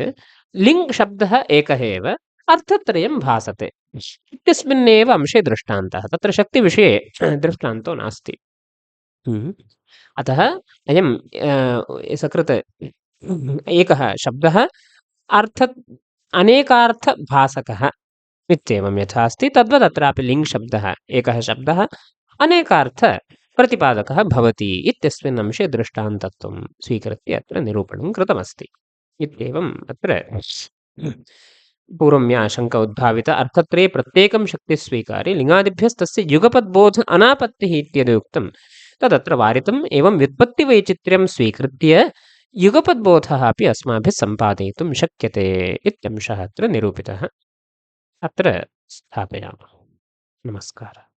लिङ् शब्दः एकः एव अर्थत्रयं भासते इत्यस्मिन्नेव अंशे दृष्टान्तः। तत्र शक्तिविषये दृष्टान्तो नास्ति। अतः अयं सकृत् एकः शब्दः अनेकार्थभासकः इत्येवं यथा अस्ति तद्वदत्रापि लिङ् शब्दः एकः शब्दः अनेकार्थप्रतिपादकः भवति इत्यस्मिन् अंशे दृष्टान्तत्वं स्वीकृत्य अत्र निरूपणं कृतमस्ति। इत्येवम् अत्र पूर्वं या शङ्का उद्भाविता अर्थत्रये प्रत्येकं शक्तिस्वीकारे लिङ्गादिभ्यस्तस्य युगपद्बोध अनापत्तिः इत्यदि उक्तं तदत्र वारितम्। एवं व्युत्पत्तिवैचित्र्यं स्वीकृत्य युगपद्बोधः अपि अस्माभिः सम्पादयितुं शक्यते इत्यंशः अत्र निरूपितः। अत्र स्थापयामः। नमस्कारः।